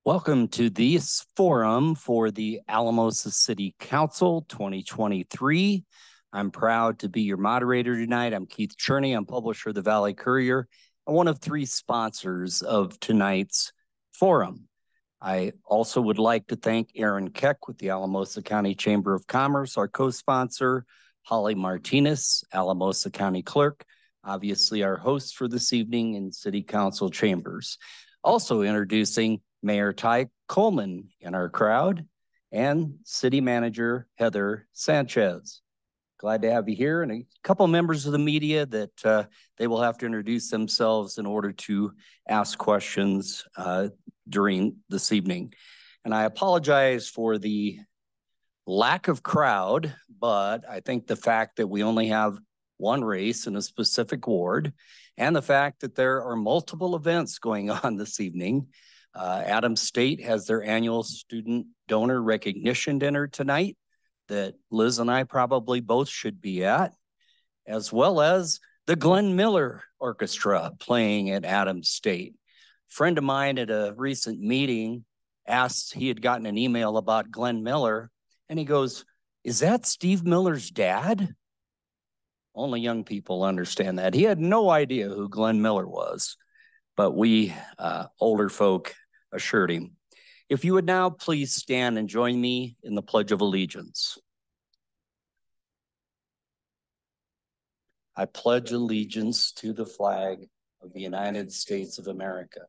Welcome to this forum for the Alamosa City Council 2023. I'm proud to be your moderator tonight. I'm Keith Cherney. I'm publisher of the Valley Courier and one of three sponsors of tonight's forum. I also would like to thank Aaron Keck with the Alamosa County Chamber of Commerce, our co-sponsor, Holly Martinez, Alamosa County Clerk, obviously our host for this evening in City Council chambers. Also introducing Mayor Ty Coleman in our crowd and City Manager Heather Sanchez. Glad to have you here, and a couple members of the media that they will have to introduce themselves in order to ask questions during this evening. And I apologize for the lack of crowd, but I think the fact that we only have one race in a specific ward and the fact that there are multiple events going on this evening. Adams State has their annual student donor recognition dinner tonight that Liz and I probably both should be at, as well as the Glenn Miller Orchestra playing at Adams State. A friend of mine at a recent meeting asked, he had gotten an email about Glenn Miller, and he goes, "Is that Steve Miller's dad?" Only young people understand that. He had no idea who Glenn Miller was, but we older folk assured him. If you would now please stand and join me in the Pledge of Allegiance. I pledge allegiance to the flag of the United States of America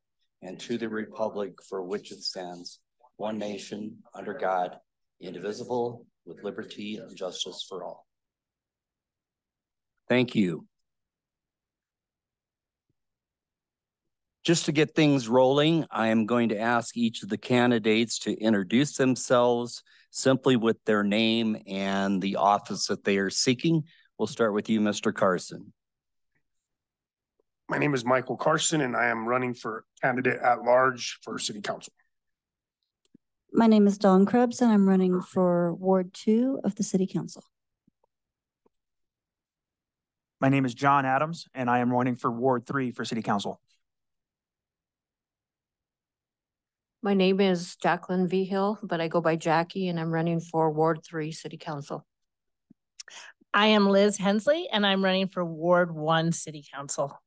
and to the republic for which it stands, one nation, under God, indivisible, with liberty and justice for all. Thank you. Just to get things rolling, I am going to ask each of the candidates to introduce themselves simply with their name and the office that they are seeking. We'll start with you, Mr. Carson. My name is Michael Carson, and I am running for candidate at large for City Council. My name is Dawn Krebs, and I'm running for Ward 2 of the City Council. My name is John Adams, and I am running for Ward 3 for City Council. My name is Jacqueline V. Hill, but I go by Jackie, and I'm running for Ward 3 City Council. I am Liz Hensley, and I'm running for Ward 1 City Council.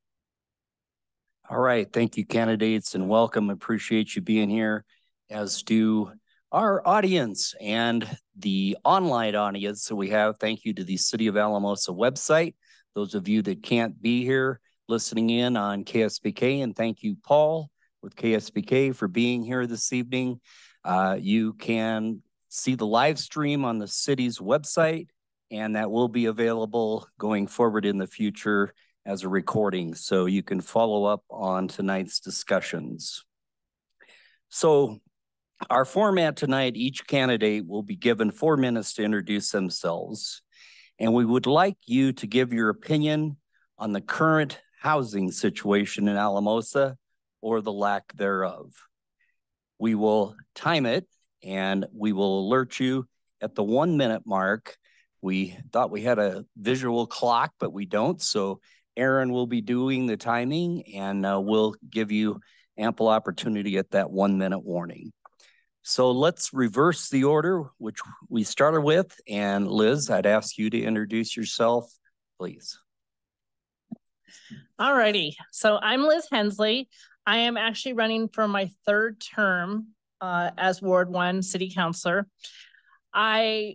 All right, thank you, candidates, and welcome. Appreciate you being here, as do our audience and the online audience that we have. Thank you to the City of Alamosa website. Those of you that can't be here listening in on KSBK, and thank you, Paul, with KSBK for being here this evening. You can see the live stream on the city's website, and that will be available going forward in the future as a recording, so you can follow up on tonight's discussions. So our format tonight, each candidate will be given 4 minutes to introduce themselves, and we would like you to give your opinion on the current housing situation in Alamosa or the lack thereof. We will time it, and we will alert you at the 1 minute mark. We thought we had a visual clock, but we don't. So Aaron will be doing the timing, and we'll give you ample opportunity at that 1 minute warning. So let's reverse the order, which we started with. And Liz, I'd ask you to introduce yourself, please. All righty. So I'm Liz Hensley. I am actually running for my 3rd term as Ward 1 City Councilor. I'm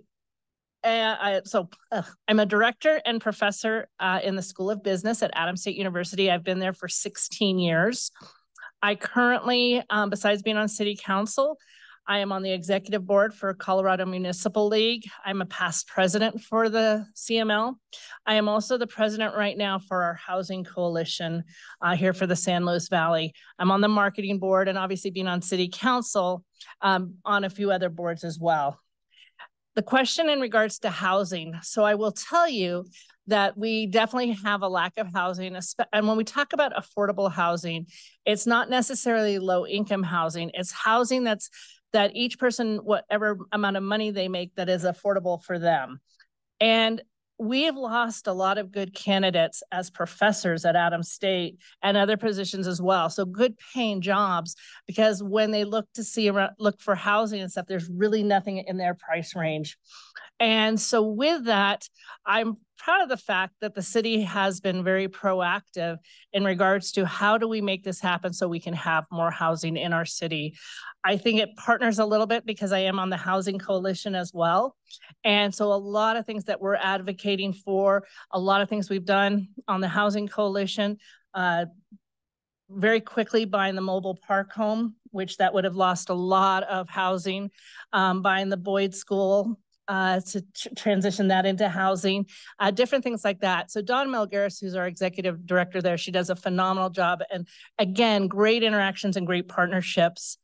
a director and professor in the School of Business at Adams State University. I've been there for 16 years. I currently, besides being on City Council, I am on the executive board for Colorado Municipal League. I'm a past president for the CML. I am also the president right now for our housing coalition here for the San Luis Valley. I'm on the marketing board, and obviously being on City Council on a few other boards as well. The question in regards to housing. So I will tell you that we definitely have a lack of housing. And when we talk about affordable housing, it's not necessarily low income housing. It's housing that each person, whatever amount of money they make, that is affordable for them. And we have lost a lot of good candidates as professors at Adams State and other positions as well. So good paying jobs, because when they look for housing and stuff, there's really nothing in their price range. And so with that, I'm proud of the fact that the city has been very proactive in regards to how do we make this happen so we can have more housing in our city. I think it partners a little bit because I am on the Housing Coalition as well. And so a lot of things that we're advocating for, a lot of things we've done on the Housing Coalition, very quickly buying the mobile park home, which that would have lost a lot of housing, buying the Boyd School, to transition that into housing, different things like that. So Dawn Melgaris, who's our executive director there, she does a phenomenal job. And again, great interactions and great partnerships.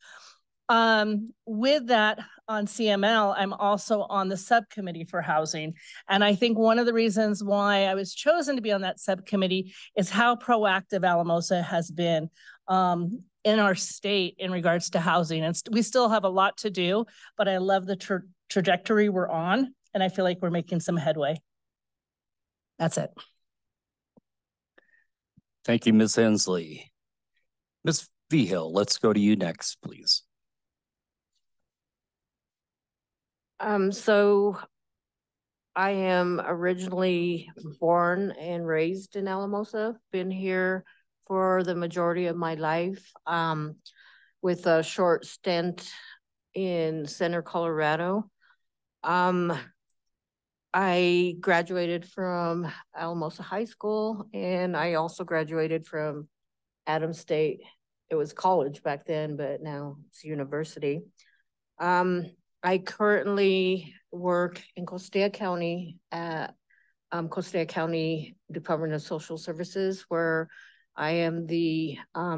With that, on CML, I'm also on the subcommittee for housing. And I think one of the reasons why I was chosen to be on that subcommittee is how proactive Alamosa has been in our state in regards to housing. And we still have a lot to do, but I love the trajectory we're on, and I feel like we're making some headway. That's it. Thank you, Ms. Hensley. Ms. Vigil, let's go to you next, please. So I am originally born and raised in Alamosa, been here for the majority of my life, with a short stint in Center, Colorado. I graduated from Alamosa High School, and I also graduated from Adams State. It was college back then, but now it's university. I currently work in Costilla County at Costilla County Department of Social Services, where I am the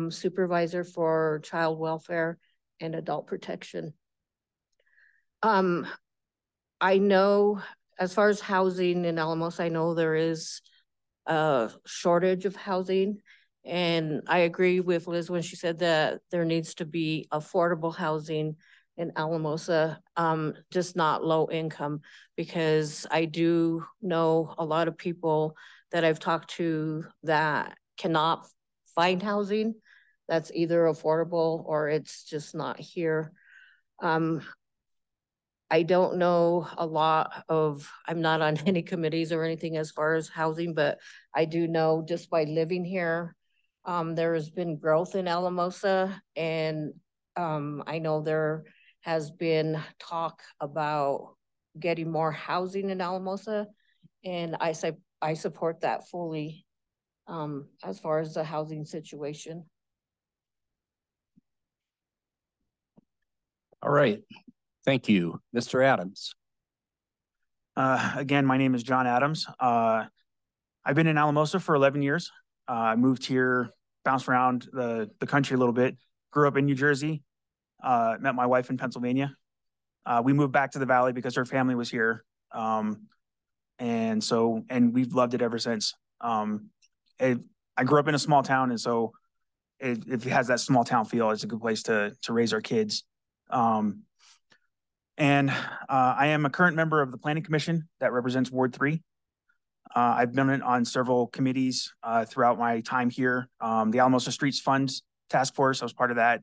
supervisor for child welfare and adult protection. I know as far as housing in Alamosa, I know there is a shortage of housing. And I agree with Liz when she said that there needs to be affordable housing in Alamosa, just not low income, because I do know a lot of people that I've talked to that cannot find housing that's either affordable or it's just not here. I don't know a lot of, I'm not on any committees or anything as far as housing, but I do know just by living here, there has been growth in Alamosa, and I know there has been talk about getting more housing in Alamosa, and I support that fully as far as the housing situation. All right. Thank you. Mr. Adams. Again, my name is John Adams. I've been in Alamosa for 11 years. I moved here, bounced around the country a little bit, grew up in New Jersey, met my wife in Pennsylvania. We moved back to the Valley because her family was here. And we've loved it ever since. I grew up in a small town, and so it has that small town feel. It's a good place to raise our kids. And I am a current member of the Planning Commission that represents Ward 3. I've been on several committees throughout my time here. The Alamosa Streets Funds Task Force, I was part of that.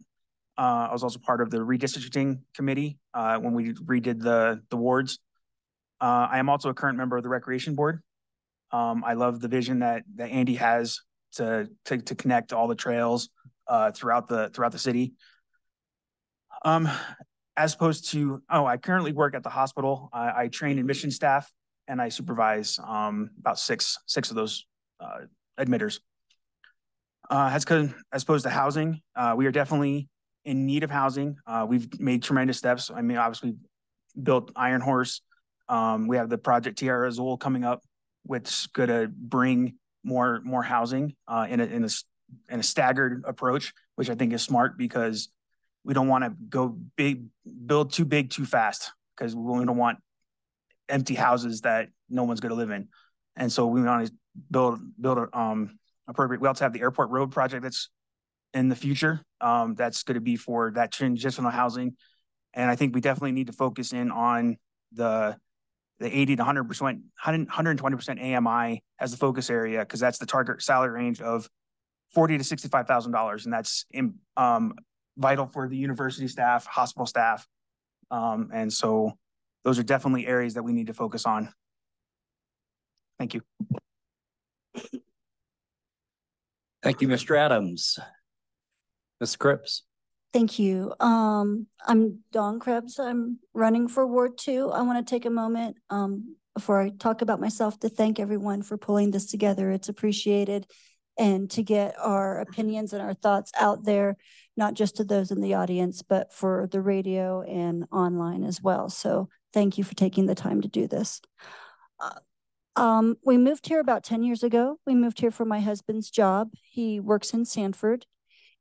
I was also part of the redistricting committee when we redid the wards. I am also a current member of the Recreation Board. I love the vision that Andy has to connect all the trails throughout the city. As opposed to, I currently work at the hospital. I train admission staff, and I supervise about six of those admitters. As opposed to housing, we are definitely in need of housing. We've made tremendous steps. I mean, obviously built Iron Horse. We have the Project Tierra Azul coming up, which is going to bring more housing in a staggered approach, which I think is smart, because we don't want to build too big too fast, because we don't want empty houses that no one's going to live in. And so we want to build appropriate. We also have the Airport Road project that's in the future. That's going to be for that transitional housing. And I think we definitely need to focus in on the the 80 to 100%, 120% AMI as the focus area, because that's the target salary range of $40,000 to $65,000, and that's vital for the university staff, hospital staff, and so those are definitely areas that we need to focus on. Thank you. Thank you, Mr. Adams. Ms. Cripps. Thank you. I'm Dawn Krebs. I'm running for Ward 2. I want to take a moment before I talk about myself to thank everyone for pulling this together. It's appreciated, and to get our opinions and our thoughts out there, not just to those in the audience, but for the radio and online as well. So thank you for taking the time to do this. We moved here about 10 years ago. We moved here for my husband's job. He works in Sanford,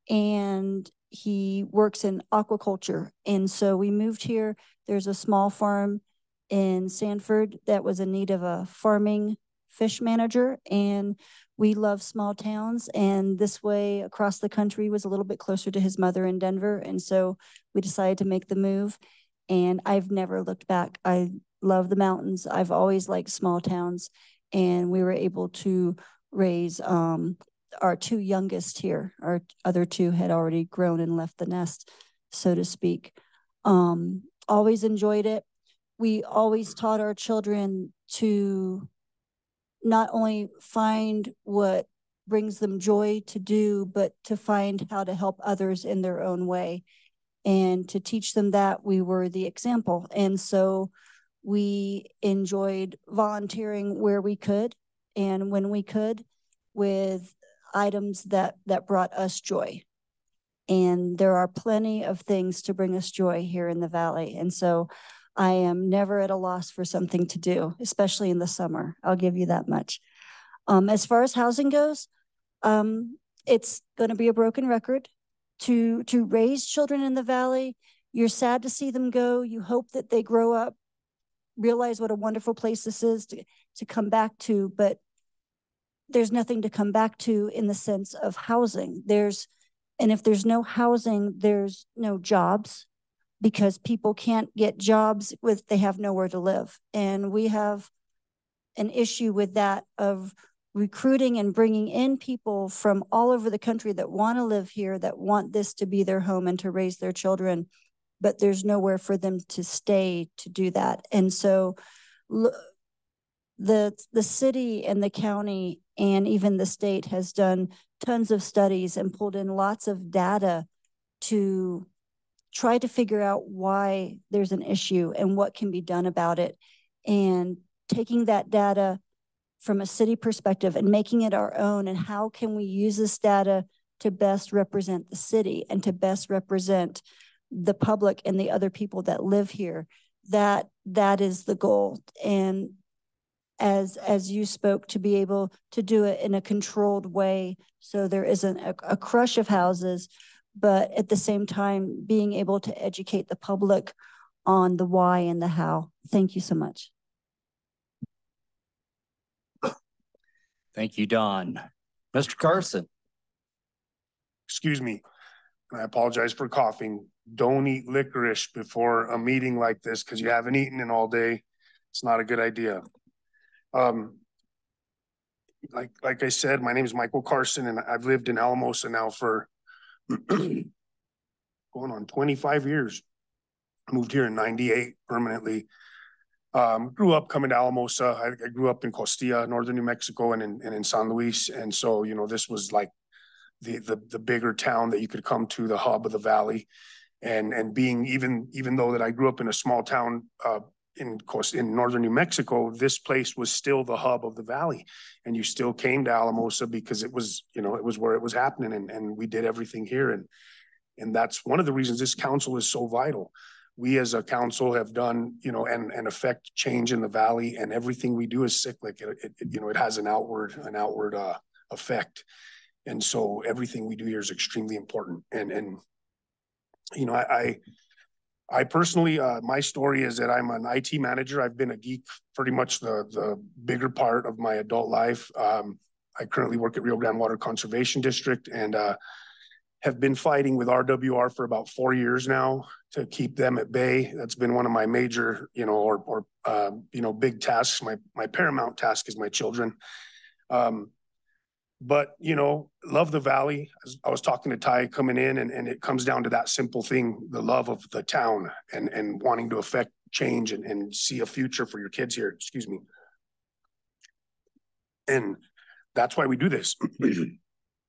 and he works in aquaculture. And so we moved here. There's a small farm in Sanford that was in need of a farming fish manager. And we love small towns. And this way across the country was a little bit closer to his mother in Denver. And so we decided to make the move. And I've never looked back. I love the mountains. I've always liked small towns. And we were able to raise our two youngest here. Our other two had already grown and left the nest, so to speak. Always enjoyed it. We always taught our children to not only find what brings them joy to do, but to find how to help others in their own way. And to teach them that, we were the example. And so we enjoyed volunteering where we could and when we could with items that brought us joy. And there are plenty of things to bring us joy here in the Valley. And so I am never at a loss for something to do, especially in the summer. I'll give you that much. As far as housing goes, it's going to be a broken record. To raise children in the Valley, you're sad to see them go. You hope that they grow up, realize what a wonderful place this is to come back to, but there's nothing to come back to in the sense of housing. And if there's no housing, there's no jobs, because people can't get jobs if they have nowhere to live. And we have an issue with that, of recruiting and bringing in people from all over the country that want to live here, that want this to be their home and to raise their children, but there's nowhere for them to stay to do that. And so the city and the county and even the state has done tons of studies and pulled in lots of data to try to figure out why there's an issue and what can be done about it. And taking that data from a city perspective and making it our own, and how can we use this data to best represent the city and to best represent the public and the other people that live here. That is the goal. And as you spoke, to be able to do it in a controlled way, so there isn't a crush of houses, but at the same time being able to educate the public on the why and the how. Thank you so much. Thank you, Dawn. Mr. Carson. Excuse me, I apologize for coughing. Don't eat licorice before a meeting like this, because you haven't eaten in all day. It's not a good idea. Like I said, my name is Michael Carson, and I've lived in Alamosa now for going on 25 years. I moved here in '98 permanently. Grew up coming to Alamosa. I grew up in Costilla, northern New Mexico, and in San Luis. And so, you know, this was like the bigger town that you could come to, the hub of the valley. And being even though that I grew up in a small town in northern New Mexico, this place was still the hub of the valley. And you still came to Alamosa because it was, you know, it was where it was happening, and we did everything here. And that's one of the reasons this council is so vital. We as a council have done, you know, and affect change in the valley, and everything we do is cyclic. You know, it has an outward effect. And so everything we do here is extremely important. And you know, I personally, my story is that I'm an IT manager. I've been a geek pretty much the bigger part of my adult life. I currently work at Rio Grande Water Conservation District, and have been fighting with RWR for about 4 years now to keep them at bay. That's been one of my major, big tasks. My paramount task is my children. But, love the valley. I was talking to Ty coming in, and it comes down to that simple thing, the love of the town and wanting to affect change and see a future for your kids here. Excuse me. And that's why we do this.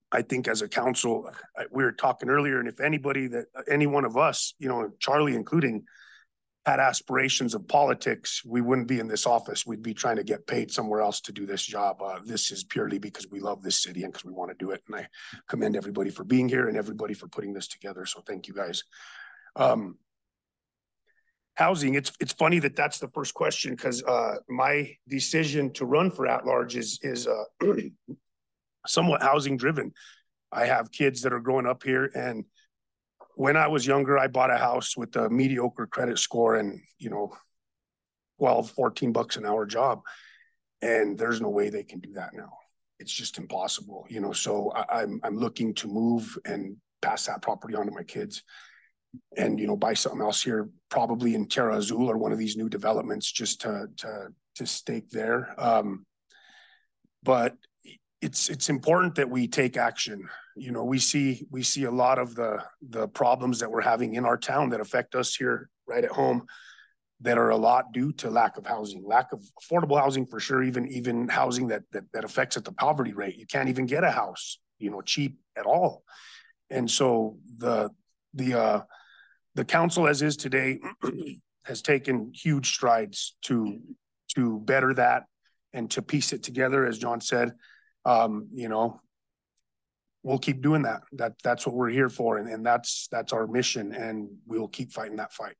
I think as a council, we were talking earlier, and if any one of us, Charlie including, had aspirations of politics, we wouldn't be in this office. We'd be trying to get paid somewhere else to do this job. This is purely because we love this city and because we want to do it. And I commend everybody for being here and everybody for putting this together. So thank you guys. Housing, it's funny that that's the first question, because my decision to run for at-large is somewhat housing driven. I have kids that are growing up here, and when I was younger, I bought a house with a mediocre credit score and, $12-14 an hour job. And there's no way they can do that now. It's just impossible, so I'm looking to move and pass that property on to my kids and, buy something else here, probably in Terra Azul or one of these new developments, just to stake there. But it's important that we take action. We see a lot of the problems that we're having in our town that affect us here right at home, that are a lot due to lack of housing, lack of affordable housing for sure, even housing that affects at the poverty rate. You can't even get a house, cheap at all. And so the council as is today has taken huge strides to better that and to piece it together, as John said. We'll keep doing that. That's what we're here for. And that's our mission, and we'll keep fighting that fight.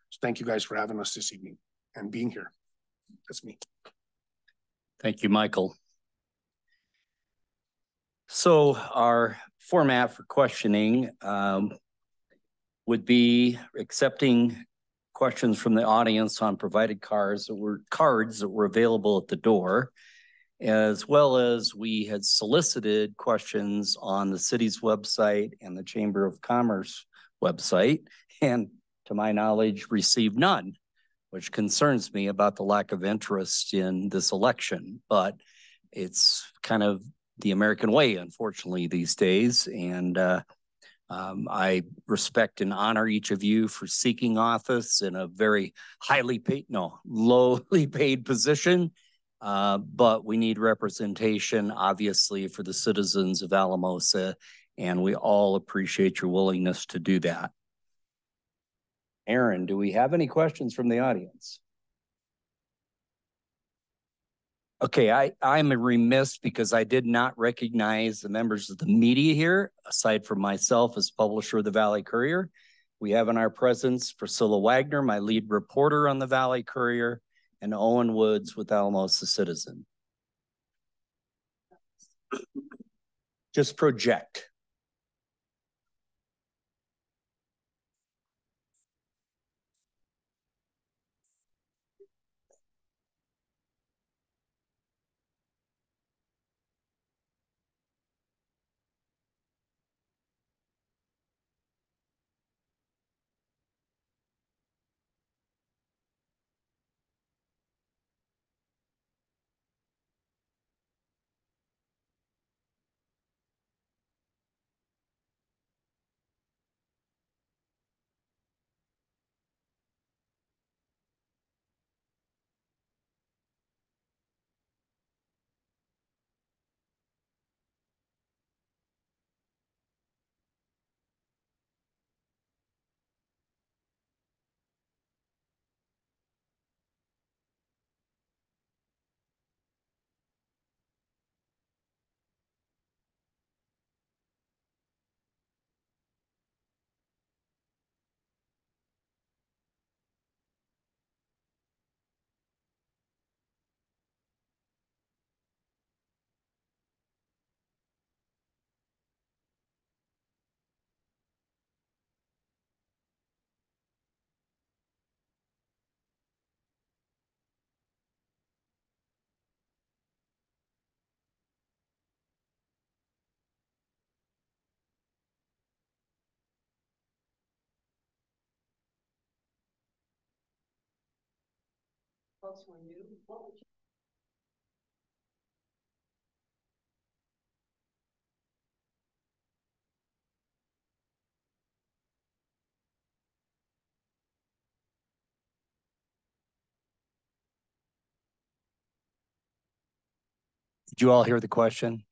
So thank you guys for having us this evening and being here. That's me. Thank you, Michael. So our format for questioning would be accepting questions from the audience on provided cards that were available at the door, as well as we had solicited questions on the city's website and the Chamber of Commerce website, and to my knowledge, received none, which concerns me about the lack of interest in this election. But it's kind of the American way, unfortunately, these days. And I respect and honor each of you for seeking office in a very lowly paid position. But we need representation, obviously, for the citizens of Alamosa, and we all appreciate your willingness to do that. Aaron, do we have any questions from the audience? Okay, I'm remiss because I did not recognize the members of the media here, aside from myself as publisher of the Valley Courier. We have in our presence Priscilla Wagner, my lead reporter on the Valley Courier, and Owen Woods with Alamosa Citizen. Just project. folks who are new, what would you? Did you all hear the question?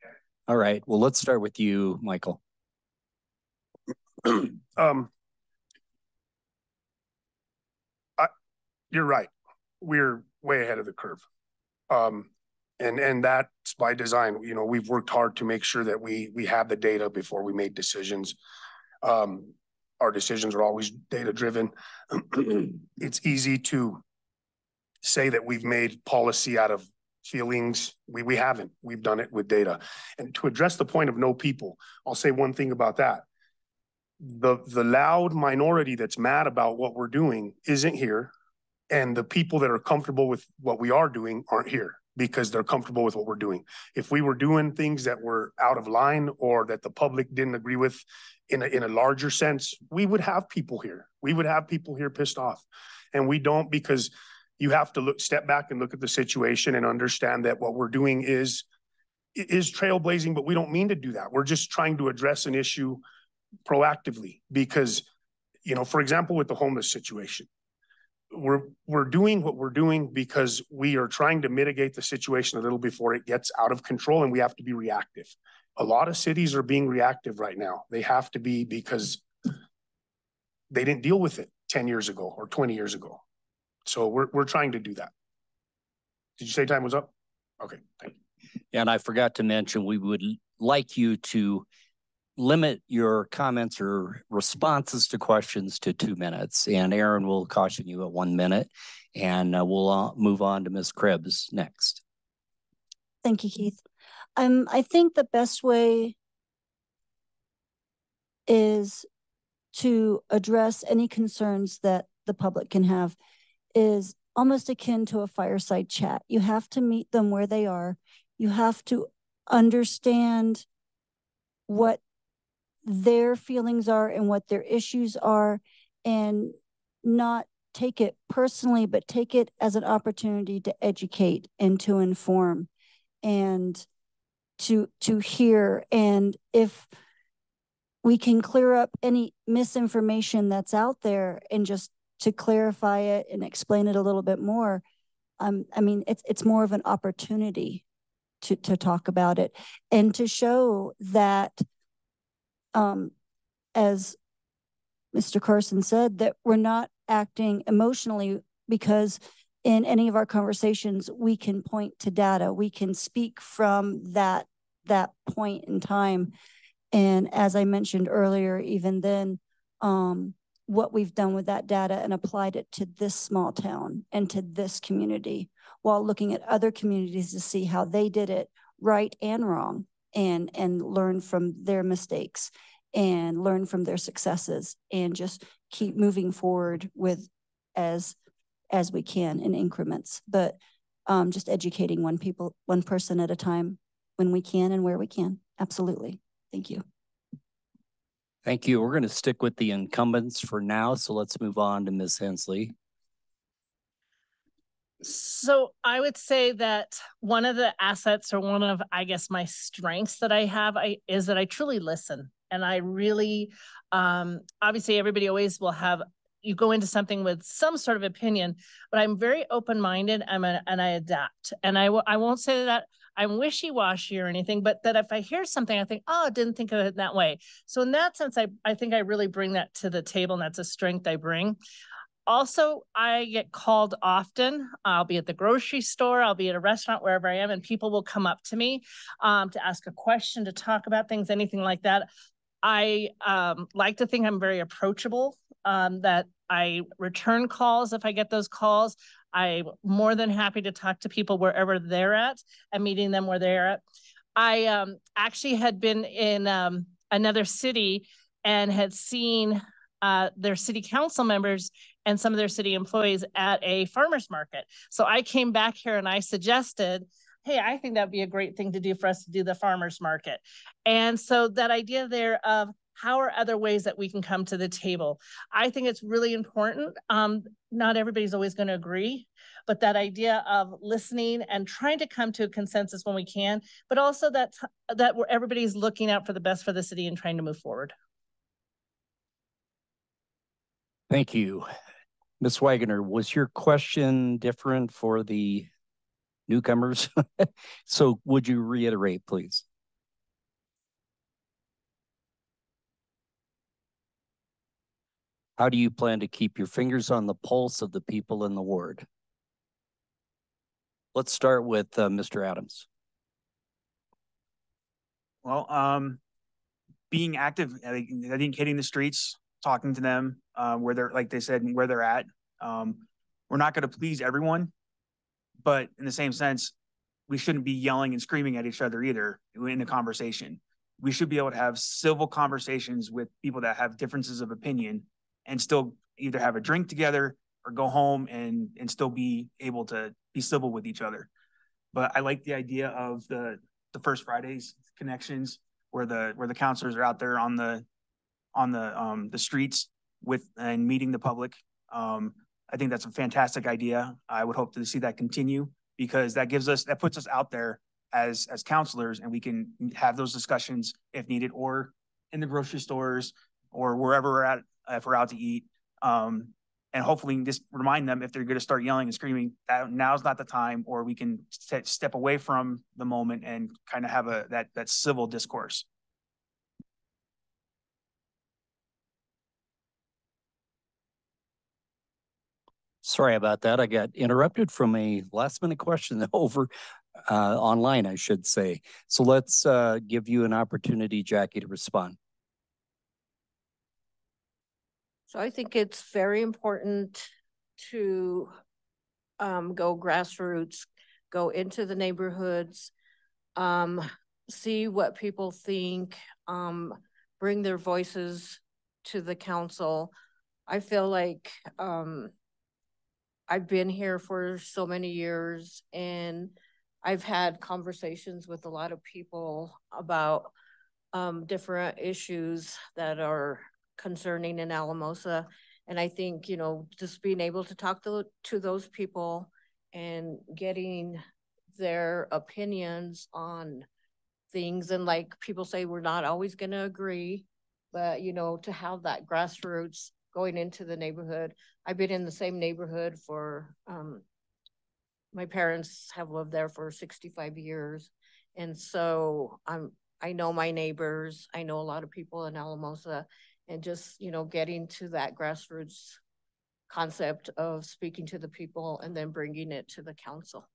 All right. Well, let's start with you, Michael. You're right. We're way ahead of the curve. And that's by design. You know, we've worked hard to make sure that we have the data before we made decisions. Our decisions are always data driven. It's easy to say that we've made policy out of feelings. We haven't. We've done it with data. And to address the point of no people, I'll say one thing about that. The loud minority that's mad about what we're doing isn't here. And the people that are comfortable with what we are doing aren't here because they're comfortable with what we're doing. If we were doing things that were out of line or that the public didn't agree with in a larger sense, we would have people here. We would have people here pissed off. And we don't, because you have to step back and look at the situation and understand that what we're doing is trailblazing, but we don't mean to do that. We're just trying to address an issue proactively because, you know, for example, with the homeless situation, we're doing what we're doing because we are trying to mitigate the situation a little before it gets out of control, and we have to be reactive. A lot of cities are being reactive right now. They have to be because they didn't deal with it 10 years ago or 20 years ago. So we're trying to do that. Did you say time was up? Okay, thank you. And I forgot to mention, we would like you to limit your comments or responses to questions to 2 minutes. And Aaron will caution you at 1 minute. And we'll move on to Ms. Krebs next. Thank you, Keith. I think the best way is to address any concerns that the public can have is almost akin to a fireside chat. You have to meet them where they are. You have to understand what their feelings are and what their issues are, and not take it personally, but take it as an opportunity to educate and to inform and to hear. And if we can clear up any misinformation that's out there and just to clarify it and explain it a little bit more, I mean, it's more of an opportunity to talk about it and to show that, as Mr. Carson said, that we're not acting emotionally, because in any of our conversations, we can point to data. We can speak from that point in time. And as I mentioned earlier, even then, what we've done with that data and applied it to this small town and to this community, while looking at other communities to see how they did it right and wrong, and learn from their mistakes and learn from their successes, and just keep moving forward with as we can in increments. But just educating one person at a time when we can and where we can. Absolutely. Thank you. Thank you. We're going to stick with the incumbents for now. So let's move on to Ms. Hensley. So I would say that one of the assets, or one of, I guess, my strengths that I have is that I truly listen. And I really, obviously everybody always will have, you go into something with some sort of opinion, but I'm very open-minded and I adapt. And I won't say that I'm wishy-washy or anything, but that if I hear something, I think, oh, I didn't think of it that way. So in that sense, I think I really bring that to the table, and that's a strength I bring. Also, I get called often. I'll be at the grocery store, I'll be at a restaurant, wherever I am, and people will come up to me to ask a question, to talk about things, anything like that. I like to think I'm very approachable, that I return calls if I get those calls. I'm more than happy to talk to people wherever they're at and meeting them where they're at. I actually had been in another city and had seen their city council members and some of their city employees at a farmer's market. So I came back here and I suggested, hey, I think that'd be a great thing to do for us to do the farmer's market. And so that idea there of how are other ways that we can come to the table? I think it's really important. Not everybody's always going to agree, but that idea of listening and trying to come to a consensus when we can, but also that where everybody's looking out for the best for the city and trying to move forward. Thank you. Ms. Wagner, was your question different for the newcomers? So would you reiterate, please? How do you plan to keep your fingers on the pulse of the people in the ward? Let's start with Mr. Adams. Well, being active, I think hitting the streets, talking to them, where they're, like they said, where they're at. We're not going to please everyone, but in the same sense, we shouldn't be yelling and screaming at each other either in the conversation. We should be able to have civil conversations with people that have differences of opinion and still either have a drink together or go home and still be able to be civil with each other. But I like the idea of the First Fridays connections where the counselors are out there on the streets with and meeting the public. I think that's a fantastic idea. I would hope to see that continue because that puts us out there as counselors, and we can have those discussions if needed, or in the grocery stores or wherever we're at if we're out to eat. And hopefully just remind them if they're going to start yelling and screaming, that now's not the time, or we can step away from the moment and kind of have that civil discourse. Sorry about that. I got interrupted from a last minute question over online, I should say. So let's give you an opportunity, Jackie, to respond. So I think it's very important to go grassroots, go into the neighborhoods, see what people think, bring their voices to the council. I feel like I've been here for so many years, and I've had conversations with a lot of people about different issues that are concerning in Alamosa. And I think, just being able to talk to those people and getting their opinions on things. And like people say, we're not always going to agree, but, to have that grassroots going into the neighborhood. I've been in the same neighborhood for, my parents have lived there for 65 years. And so I know my neighbors, I know a lot of people in Alamosa, and just, getting to that grassroots concept of speaking to the people and then bringing it to the council.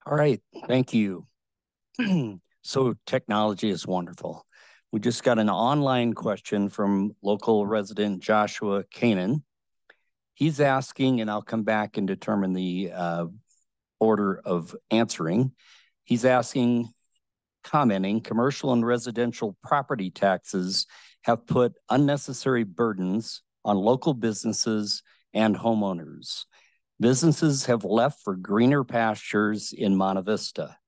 All right, thank you. So technology is wonderful. We just got an online question from local resident Joshua Kanan. He's asking, and I'll come back and determine the order of answering. He's commenting, commercial and residential property taxes have put unnecessary burdens on local businesses and homeowners. Businesses have left for greener pastures in Monte Vista.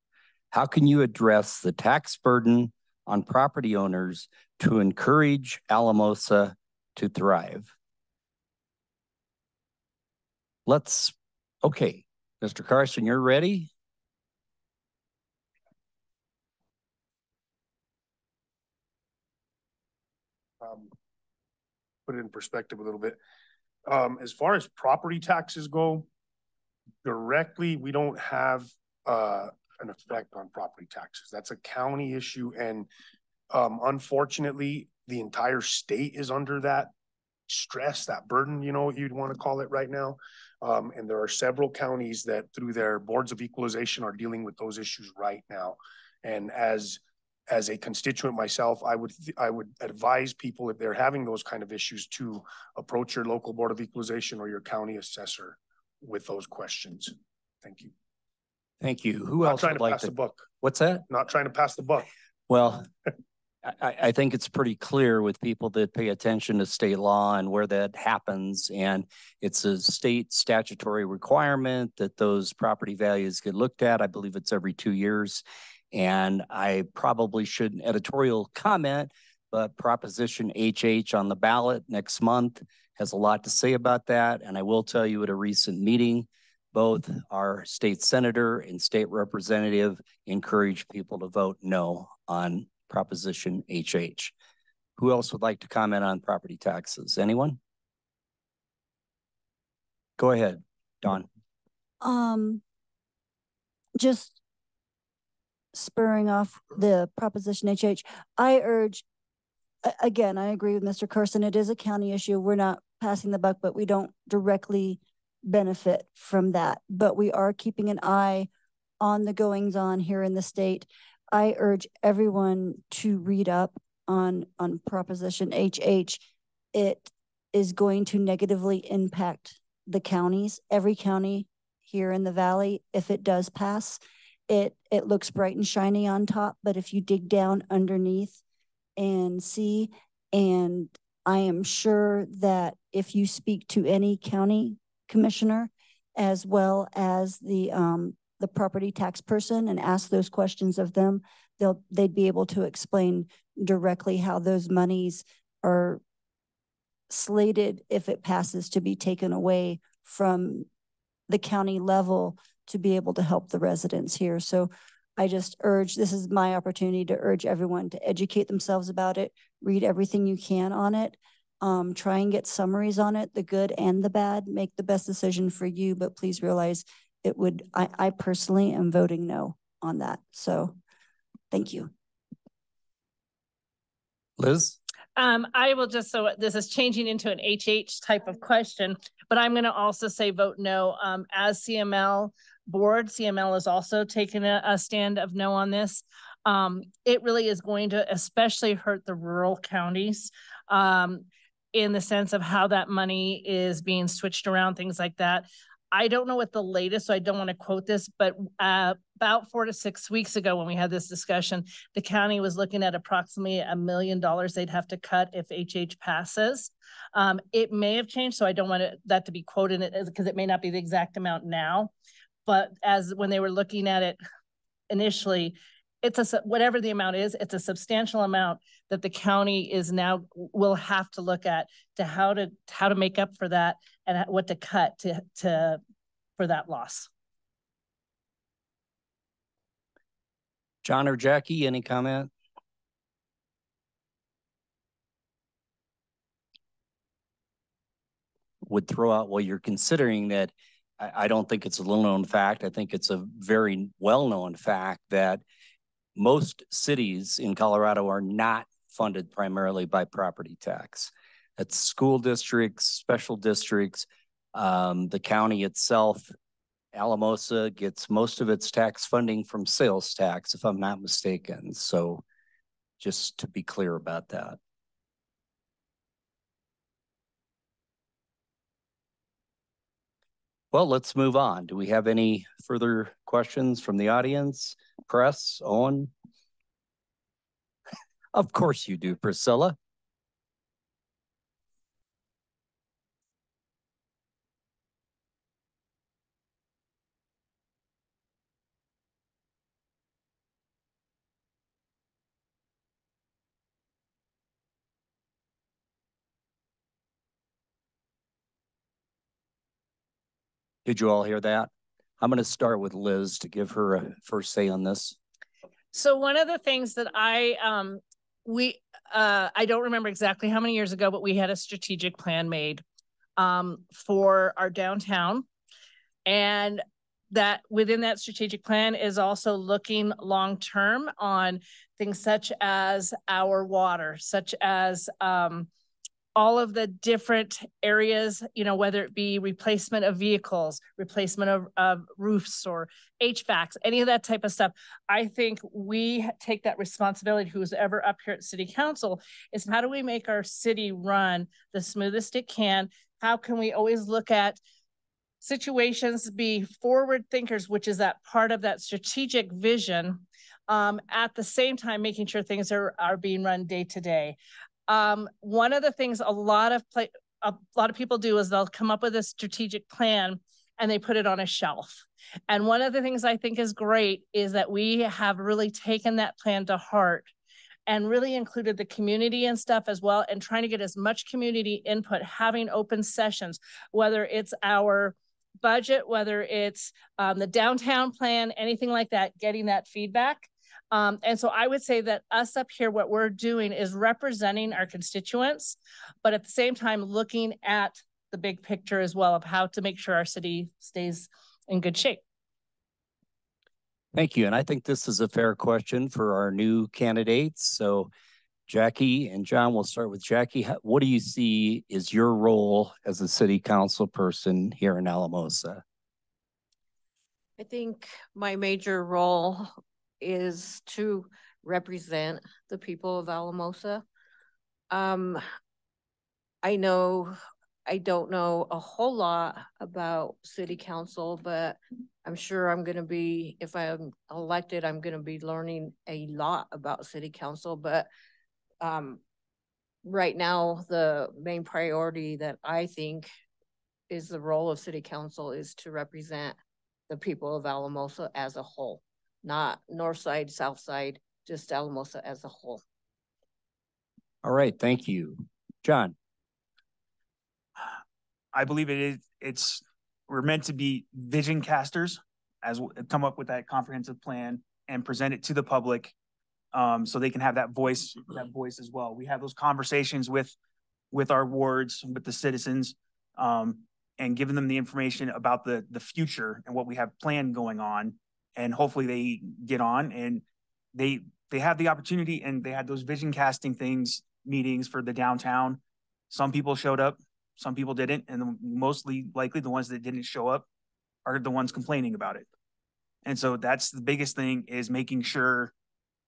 How can you address the tax burden on property owners to encourage Alamosa to thrive? Okay, Mr. Carson, you're ready? Put it in perspective a little bit. As far as property taxes go, directly, we don't have an effect on property taxes. That's a county issue. And unfortunately, the entire state is under that stress, that burden, you'd want to call it right now. And there are several counties that through their boards of equalization are dealing with those issues right now. And as a constituent myself, I would advise people, if they're having those kind of issues, to approach your local board of equalization or your county assessor with those questions. Thank you. Thank you. Who else would like to pass the buck? What's that? Not trying to pass the buck. Well, I think it's pretty clear with people that pay attention to state law and where that happens. And it's a state statutory requirement that those property values get looked at. I believe it's every 2 years. And I probably shouldn't editorial comment, but Proposition HH on the ballot next month has a lot to say about that. And I will tell you, at a recent meeting, both our state senator and state representative encouraged people to vote no on Proposition HH. Who else would like to comment on property taxes? Anyone? Go ahead, Dawn. Just spurring off the Proposition HH, I urge, again, I agree with Mr. Carson. It is a county issue. We're not passing the buck, but we don't directly benefit from that. But we are keeping an eye on the goings on here in the state. I urge everyone to read up on Proposition HH. It is going to negatively impact the counties, every county here in the valley. If it does pass, it looks bright and shiny on top, but if you dig down underneath and see, and I am sure that if you speak to any county commissioner as well as the property tax person and ask those questions of them, they'd be able to explain directly how those monies are slated, if it passes, to be taken away from the county level to be able to help the residents here. So I just urge, this is my opportunity to urge everyone to educate themselves about it, read everything you can on it, try and get summaries on it, the good and the bad, make the best decision for you, but please realize it would, I personally am voting no on that. So thank you. Liz? I will just, so this is changing into an HH type of question, but I'm going to also say vote no. As CML board, CML is also taking a stand of no on this. It really is going to especially hurt the rural counties in the sense of how that money is being switched around, things like that. I don't know what the latest, so I don't want to quote this, but about 4 to 6 weeks ago when we had this discussion, the county was looking at approximately $1 million they'd have to cut if HH passes. It may have changed, so I don't want that to be quoted because it may not be the exact amount now. But as when they were looking at it initially, it's whatever the amount is, it's a substantial amount that the county is now will have to look at to how to make up for that and what to cut for that loss. John or Jackie, any comment? Would throw out, well, you're considering that. I don't think it's a little known fact. I think it's a very well-known fact that most cities in Colorado are not funded primarily by property tax. That's school districts, special districts, the county itself. Alamosa gets most of its tax funding from sales tax, if I'm not mistaken. So just to be clear about that. Well, let's move on. Do we have any further questions from the audience? Press, Owen? Of course you do, Priscilla. Did you all hear that? I'm going to start with Liz to give her a first say on this. So one of the things that I don't remember exactly how many years ago, but we had a strategic plan made for our downtown. And that within that strategic plan is also looking long-term on things such as our water, such as all of the different areas, you know, whether it be replacement of vehicles, replacement of roofs or HVACs, any of that type of stuff. I think we take that responsibility, who's ever up here at City Council, is how do we make our city run the smoothest it can? How can we always look at situations, be forward thinkers, which is that part of that strategic vision, at the same time, making sure things are being run day to day. One of the things a lot of people do is they'll come up with a strategic plan and they put it on a shelf. And one of the things I think is great is that we have really taken that plan to heart and really included the community and stuff as well, and trying to get as much community input, having open sessions, whether it's our budget, whether it's the downtown plan, anything like that, getting that feedback. And so I would say that us up here, what we're doing is representing our constituents, but at the same time, looking at the big picture as well of how to make sure our city stays in good shape. Thank you. And I think this is a fair question for our new candidates. So Jackie and John, we'll start with Jackie. What do you see is your role as a city council person here in Alamosa? I think my major role is to represent the people of Alamosa. I don't know a whole lot about city council, but I'm sure I'm going to be, if I'm elected, I'm going to be learning a lot about city council. But right now, the main priority that I think is the role of city council is to represent the people of Alamosa as a whole, not north side, south side, just Alamosa as a whole. All right, thank you. John. I believe we're meant to be vision casters, as come up with that comprehensive plan and present it to the public, so they can have that voice as well. We have those conversations with our wards, with the citizens, and giving them the information about the future and what we have planned going on. And hopefully they get on and they have the opportunity, and they had those vision casting meetings for the downtown. Some people showed up, some people didn't, and mostly likely the ones that didn't show up are the ones complaining about it. And so that's the biggest thing, is making sure,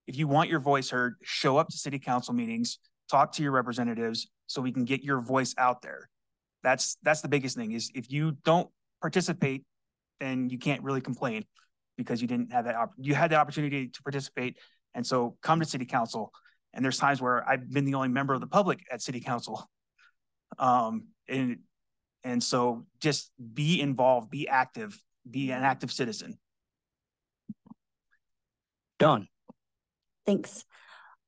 if you want your voice heard, show up to city council meetings, talk to your representatives so we can get your voice out there. That's the biggest thing, is if you don't participate, then you can't really complain, because you didn't have you had the opportunity to participate. And so come to city council. And there's times where I've been the only member of the public at city council. And so just be involved, be active, be an active citizen. Dawn. Thanks.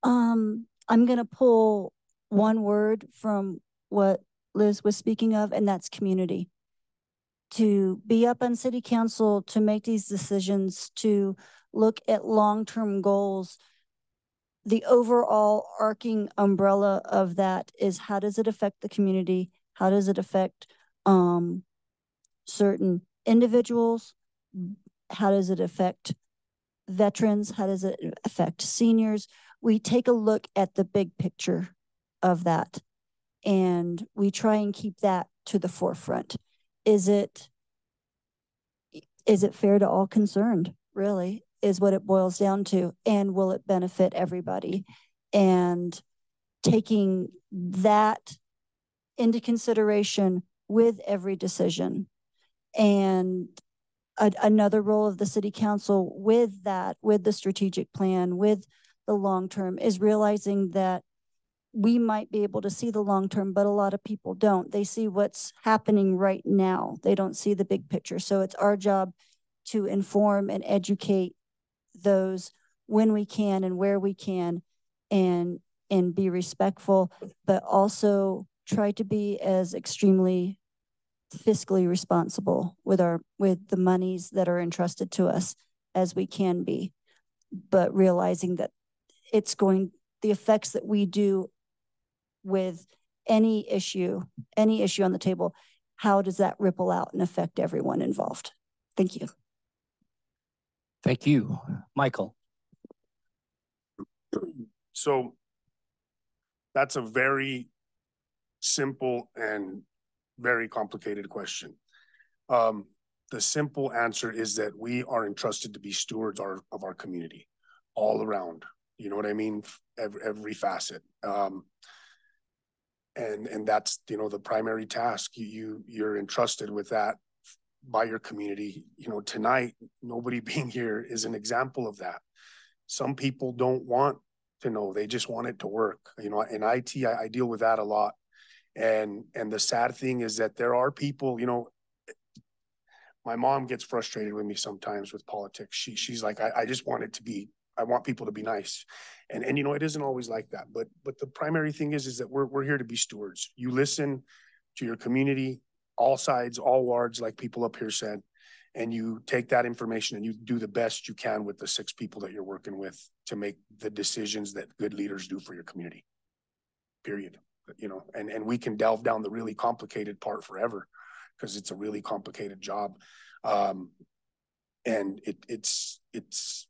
I'm going to pull one word from what Liz was speaking of, and that's community. To be up on city council, to make these decisions, to look at long-term goals, the overall arcing umbrella of that is, how does it affect the community? How does it affect certain individuals? How does it affect veterans? How does it affect seniors? We take a look at the big picture of that, and we try and keep that to the forefront. Is it fair to all concerned, really, is what it boils down to, and will it benefit everybody? And taking that into consideration with every decision. And another role of the city council with that, with the strategic plan, with the long term, is realizing that we might be able to see the long term, but a lot of people don't. They see what's happening right now. They don't see the big picture. So it's our job to inform and educate those when we can and where we can, and be respectful, but also try to be as extremely fiscally responsible with the monies that are entrusted to us as we can be, but realizing that the effects that we do with any issue on the table, how does that ripple out and affect everyone involved? Thank you. Thank you. Michael. So that's a very simple and very complicated question. The simple answer is that we are entrusted to be stewards of our community all around. You know what I mean? Every facet. And that's, the primary task. You're entrusted with that by your community. Tonight, nobody being here is an example of that. Some people don't want to know, they just want it to work. In IT, I deal with that a lot. And the sad thing is that there are people, My mom gets frustrated with me sometimes with politics. She's like, I just want it to be, I want people to be nice. And you know, it isn't always like that. But the primary thing is that we're here to be stewards. You listen to your community, all sides, all wards, like people up here said, and you take that information and you do the best you can with the 6 people that you're working with to make the decisions that good leaders do for your community. Period. You know, and we can delve down the really complicated part forever, because it's a really complicated job. And it's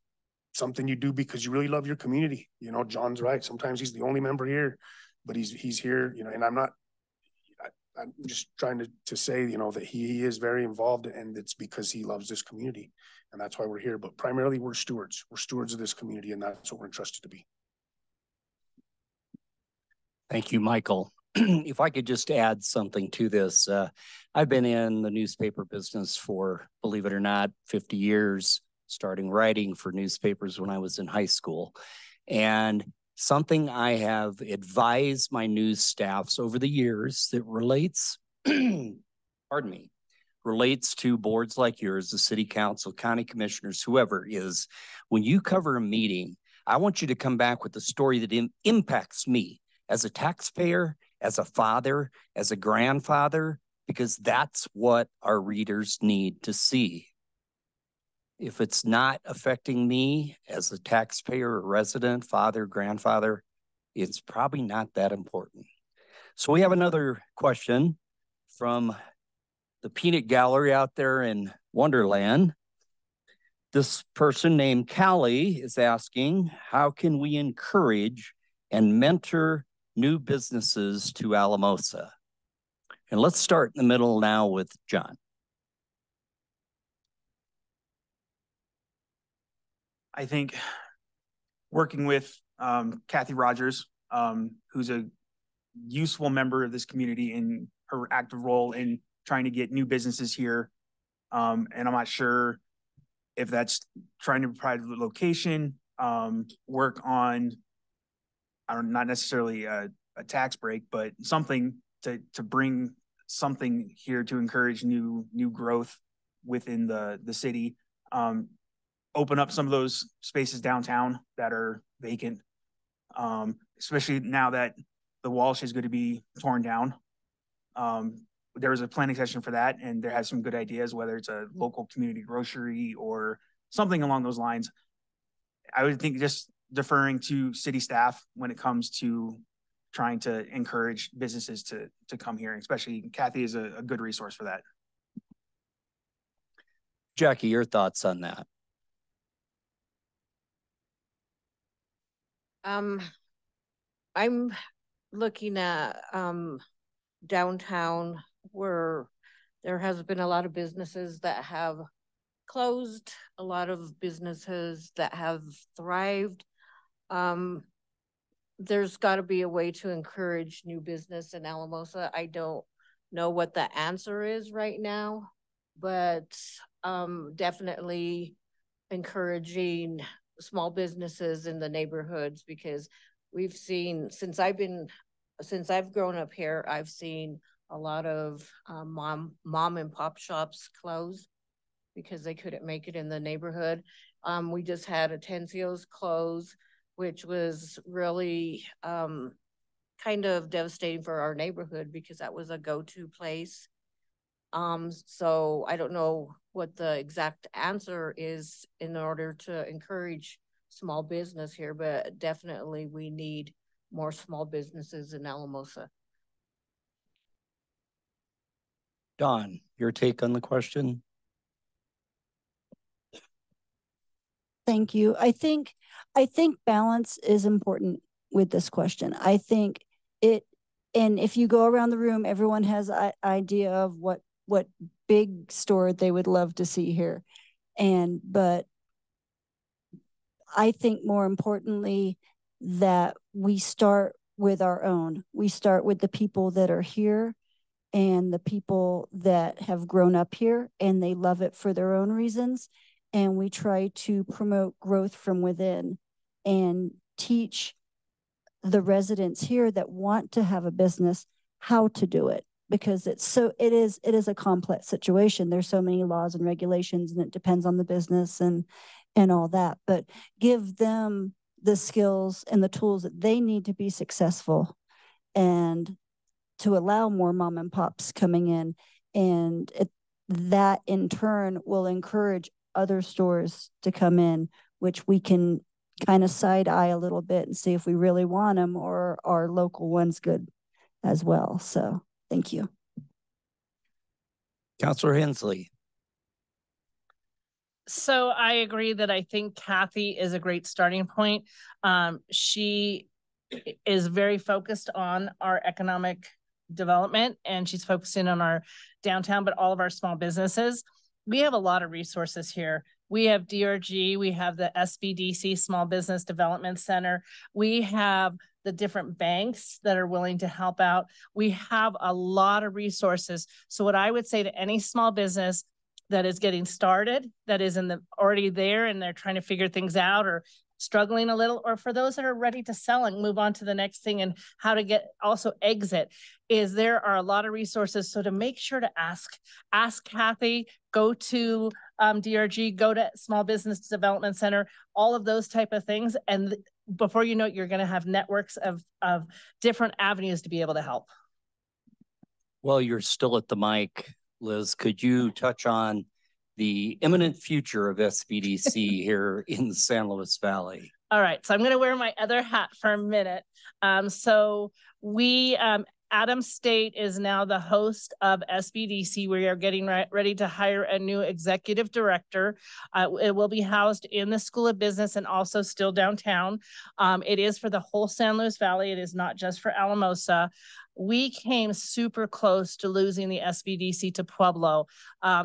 something you do because you really love your community. You know, John's right. Sometimes he's the only member here, but he's here, you know, and I'm just trying to say, you know, that he is very involved, and it's because he loves this community, and that's why we're here. But primarily we're stewards. We're stewards of this community, and that's what we're entrusted to be. Thank you, Michael. If I could just add something to this, I've been in the newspaper business for, believe it or not, 50 years, starting writing for newspapers when I was in high school. And something I have advised my news staffs over the years that relates, pardon me, relates to boards like yours, the city council, county commissioners, whoever, is when you cover a meeting, I want you to come back with a story that impacts me as a taxpayer, as a father, as a grandfather, because that's what our readers need to see. If it's not affecting me as a taxpayer or resident, father, grandfather, it's probably not that important. So we have another question from the peanut gallery out there in Wonderland. This person named Callie is asking, how can we encourage and mentor new businesses to Alamosa? And let's start in the middle now with John. I think working with Kathy Rogers, who's a useful member of this community in her active role in trying to get new businesses here. And I'm not sure if that's trying to provide a location, work on, not necessarily a tax break, but something to bring something here to encourage new growth within the city. Open up some of those spaces downtown that are vacant, especially now that the Walsh is going to be torn down. There was a planning session for that, and there has some good ideas, whether it's a local community grocery or something along those lines. I would think just deferring to city staff when it comes to trying to encourage businesses to come here, especially Kathy is a good resource for that. Jackie, your thoughts on that? I'm looking at downtown, where there has been a lot of businesses that have closed, a lot of businesses that have thrived. There's got to be a way to encourage new business in Alamosa. I don't know what the answer is right now, but definitely encouraging small businesses in the neighborhoods, because we've seen, since I've grown up here, I've seen a lot of mom and pop shops close because they couldn't make it in the neighborhood. We just had Atencio's close, which was really kind of devastating for our neighborhood because that was a go-to place. So I don't know what the exact answer is in order to encourage small business here, but definitely we need more small businesses in Alamosa. Dawn, your take on the question? Thank you. I think balance is important with this question. I think and if you go around the room, everyone has an idea of what big store they would love to see here. But I think more importantly that we start with our own. We start with the people that are here and the people that have grown up here and they love it for their own reasons. And we try to promote growth from within and teach the residents here that want to have a business how to do it because it is a complex situation. There's so many laws and regulations, and it depends on the business and all that, but give them the skills and the tools that they need to be successful, and to allow more mom and pops coming in, and that in turn will encourage other stores to come in, which we can kind of side eye a little bit and see if we really want them, or our local ones good as well. So thank you. Councilor Hensley. So I agree that I think Kathy is a great starting point. She is very focused on our economic development, and she's focusing on our downtown, but all of our small businesses. We have a lot of resources here. We have DRG, we have the SBDC Small Business Development Center. We have the different banks that are willing to help out. We have a lot of resources. So what I would say to any small business that is getting started, that is already there and they're trying to figure things out or struggling a little, or for those that are ready to sell and move on to the next thing and how to get also exit, is there are a lot of resources. So to make sure to ask Kathy, go to DRG, go to Small Business Development Center, all of those type of things. And before you know it, you're going to have networks of different avenues to be able to help. Well, you're still at the mic, Liz. Could you touch on the imminent future of SBDC here in the San Luis Valley? All right, so I'm going to wear my other hat for a minute. So we, Adams State is now the host of SBDC. We are getting ready to hire a new executive director. It will be housed in the School of Business and also still downtown. It is for the whole San Luis Valley. It is not just for Alamosa. We came super close to losing the SBDC to Pueblo.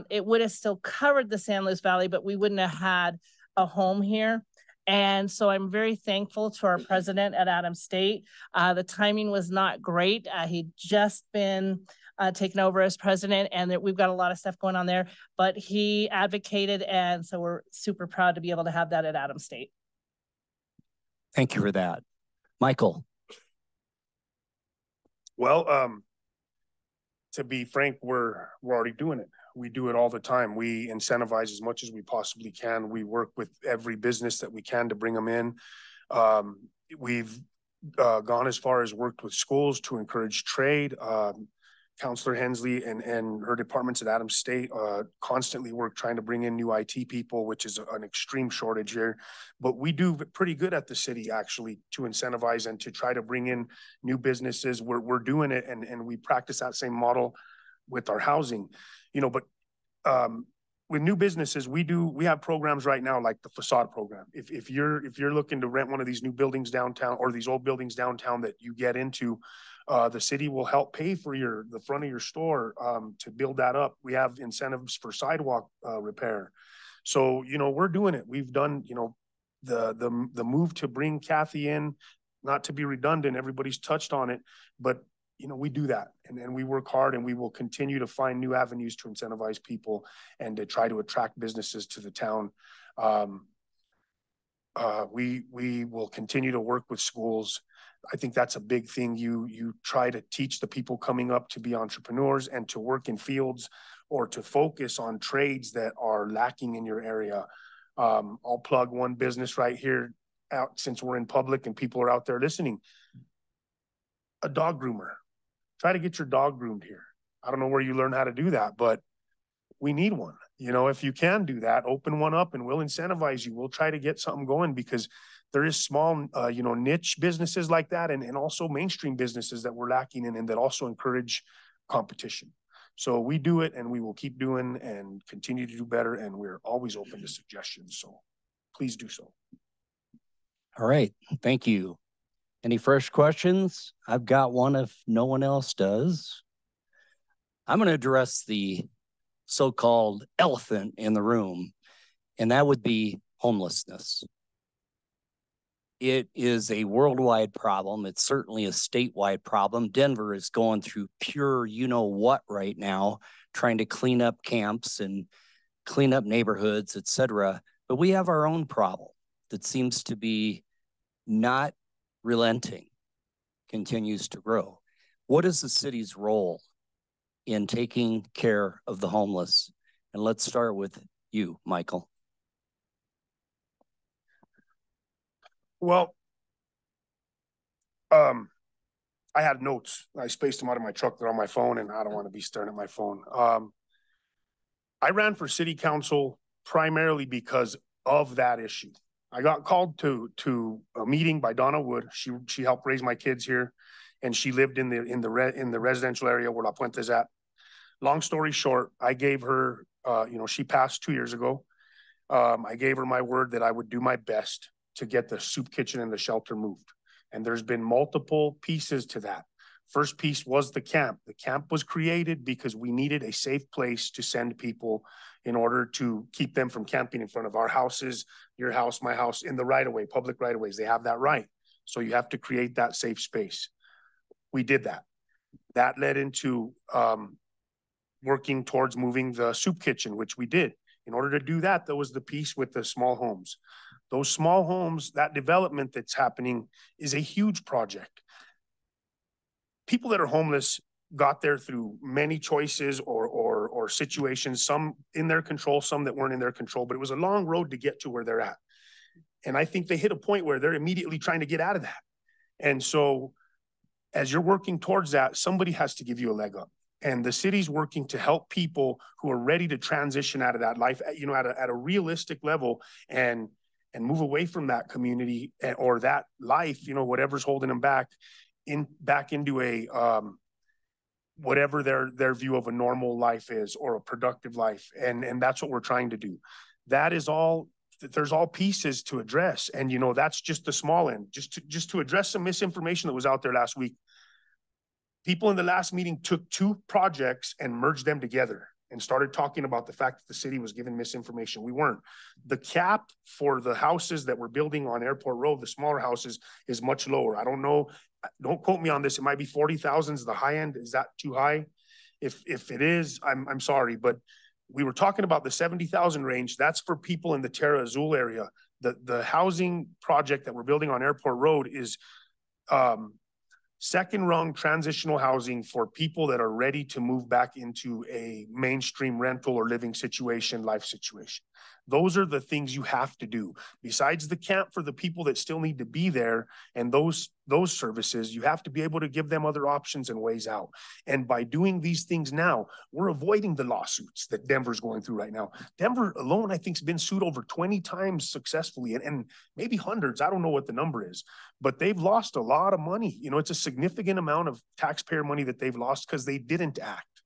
It would have still covered the San Luis Valley, but we wouldn't have had a home here. And so I'm very thankful to our president at Adams State. The timing was not great. He'd just been taken over as president, and we've got a lot of stuff going on there, but he advocated, and so we're super proud to be able to have that at Adams State. Thank you for that. Michael. Well, to be frank, we're already doing it. We do it all the time. We incentivize as much as we possibly can. We work with every business that we can to bring them in. We've gone as far as worked with schools to encourage trade. Councilor Hensley and her departments at Adams State constantly work trying to bring in new IT people, which is an extreme shortage here. But we do pretty good at the city, actually, to incentivize and to try to bring in new businesses. We're doing it, and we practice that same model with our housing. You know, but with new businesses, we have programs right now like the facade program. If you're looking to rent one of these new buildings downtown or these old buildings downtown that you get into, the city will help pay for the front of your store to build that up. We have incentives for sidewalk repair. So, you know, we're doing it. We've done, you know, the move to bring Kathy in, not to be redundant, everybody's touched on it, but you know, we do that, and we work hard, and we will continue to find new avenues to incentivize people and to try to attract businesses to the town. We will continue to work with schools. I think that's a big thing. You try to teach the people coming up to be entrepreneurs and to work in fields or to focus on trades that are lacking in your area. I'll plug one business right here out since we're in public and people are out there listening. A dog groomer. Try to get your dog groomed here. I don't know where you learn how to do that, but we need one. You know, if you can do that, open one up and we'll incentivize you. We'll try to get something going because there is small, you know, niche businesses like that and also mainstream businesses that we're lacking in and that also encourage competition. So we do it and we will keep doing and continue to do better. And we're always open to suggestions. So please do so. All right. Thank you. Any fresh questions? I've got one if no one else does. I'm going to address the so-called elephant in the room, and that would be homelessness. It is a worldwide problem. It's certainly a statewide problem. Denver is going through pure you-know-what right now, trying to clean up camps and clean up neighborhoods, etc. But we have our own problem that seems to be not relenting, continues to grow. What is the city's role in taking care of the homeless? And let's start with you, Michael. Well, I had notes. I spaced them out of my truck. They're on my phone, and I don't want to be staring at my phone. I ran for city council primarily because of that issue. I got called to a meeting by Donna Wood. She helped raise my kids here, and she lived in the residential area where La Puente's at. Long story short, I gave her, she passed 2 years ago. I gave her my word that I would do my best to get the soup kitchen and the shelter moved. And there's been multiple pieces to that. First piece was the camp. The camp was created because we needed a safe place to send people in order to keep them from camping in front of our houses, your house, my house, in the right of way, public right of ways. They have that right. So you have to create that safe space. We did that. That led into working towards moving the soup kitchen, which we did. In order to do that, there was the piece with the small homes. Those small homes, that development that's happening is a huge project. People that are homeless got there through many choices or situations, some in their control, some that weren't in their control, but it was a long road to get to where they're at. And I think they hit a point where they're immediately trying to get out of that. And so as you're working towards that, somebody has to give you a leg up. And the city's working to help people who are ready to transition out of that life, at a realistic level and move away from that community or that life, whatever's holding them back into a whatever their view of a normal life is or a productive life. And that's what we're trying to do. That is all. There's all pieces to address. And, that's just the small end, just to address some misinformation that was out there last week. People in the last meeting took two projects and merged them together and started talking about the fact that the city was giving misinformation. We weren't. The cap for the houses that we're building on Airport Road, the smaller houses, is much lower. I don't know. Don't quote me on this. It might be 40,000 is the high end. Is that too high? If it is, I'm sorry, but we were talking about the 70,000 range. That's for people in the Terra Azul area. The housing project that we're building on Airport Road is second rung transitional housing for people that are ready to move back into a mainstream rental or living situation, life situation. Those are the things you have to do. Besides the camp for the people that still need to be there and those services, you have to be able to give them other options and ways out. And by doing these things now, we're avoiding the lawsuits that Denver's going through right now. Denver alone, I think, has been sued over 20 times successfully and maybe hundreds. I don't know what the number is, but they've lost a lot of money. It's a significant amount of taxpayer money that they've lost because they didn't act.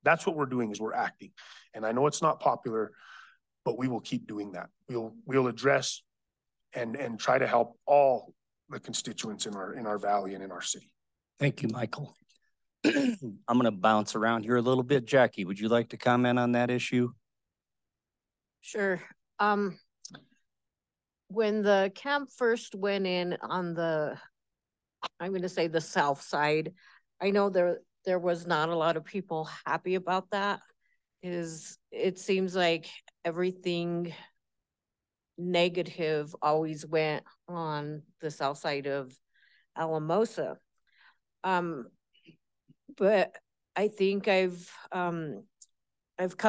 That's what we're doing, is we're acting. And I know it's not popular, but we will keep doing that. We'll address and try to help all the constituents in our valley and in our city. Thank you, Michael. I'm going to bounce around here a little bit. Jackie, would you like to comment on that issue? Sure. When the camp first went in on I'm going to say the south side, I know there was not a lot of people happy about that. It seems like everything negative always went on the south side of Alamosa. But I think I've come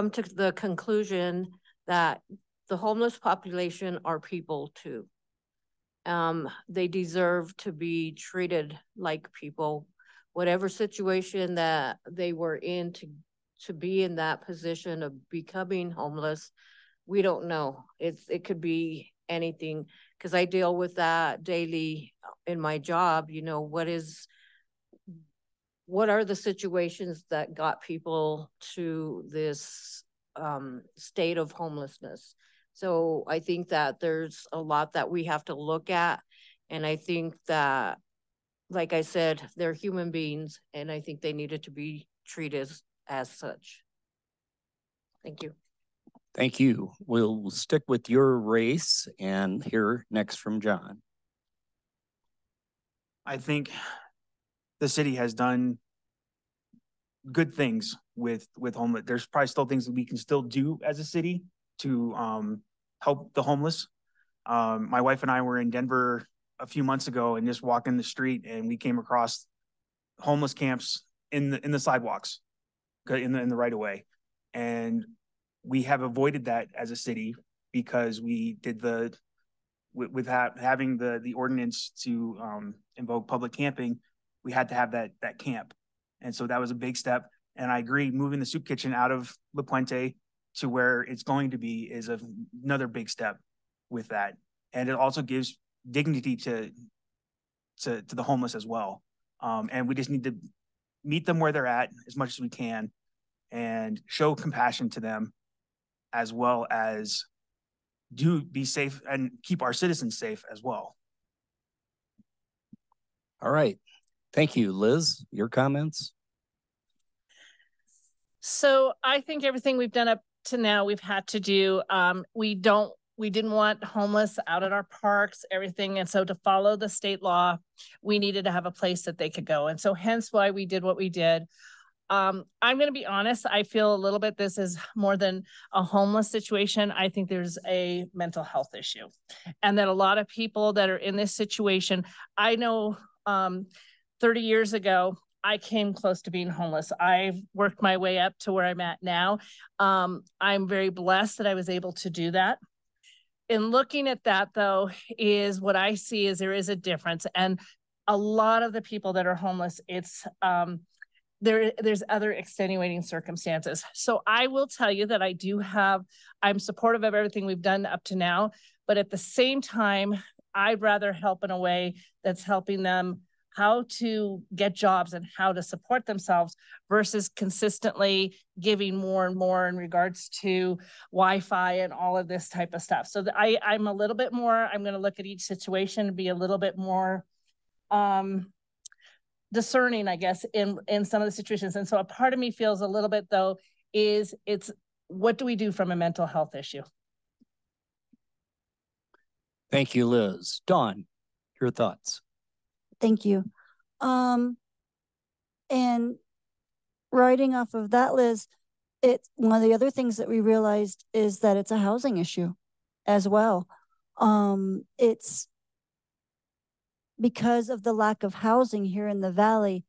to the conclusion that the homeless population are people too. They deserve to be treated like people, whatever situation that they were in to be in that position of becoming homeless. We don't know. It could be anything, because I deal with that daily in my job. What are the situations that got people to this state of homelessness? So I think that there's a lot that we have to look at. And I think that, like I said, they're human beings, and I think they needed to be treated as such. Thank you. Thank you. We'll stick with your race and hear next from John. I think the city has done good things with homeless. There's probably still things that we can still do as a city to help the homeless. My wife and I were in Denver a few months ago and just walking the street, and we came across homeless camps in the sidewalks. in the right of way. And we have avoided that as a city because we did having the ordinance to invoke public camping, we had to have that camp. And so that was a big step. And I agree, moving the soup kitchen out of La Puente to where it's going to be is another big step with that. And it also gives dignity to the homeless as well. And we just need to meet them where they're at as much as we can and show compassion to them, as well as be safe and keep our citizens safe as well. All right. Thank you, Liz. Your comments? So I think everything we've done up to now, we've had to do. We didn't want homeless out at our parks, everything. And so to follow the state law, we needed to have a place that they could go. And so hence why we did what we did. I'm going to be honest. I feel a little bit, this is more than a homeless situation. I think there's a mental health issue, and that a lot of people that are in this situation, I know 30 years ago, I came close to being homeless. I've worked my way up to where I'm at now. I'm very blessed that I was able to do that. In looking at that, though, is what I see is there is a difference. And a lot of the people that are homeless, it's there's other extenuating circumstances. So I will tell you that I'm supportive of everything we've done up to now, but at the same time, I'd rather help in a way that's helping them how to get jobs and how to support themselves versus consistently giving more and more in regards to Wi-Fi and all of this type of stuff. So I'm a little bit more, I'm going to look at each situation and be a little bit more discerning, I guess, in some of the situations. And so a part of me feels a little bit, though, it's what do we do from a mental health issue? Thank you, Liz. Dawn, your thoughts? Thank you. And writing off of that, Liz, one of the other things that we realized is that it's a housing issue as well. It's because of the lack of housing here in the Valley,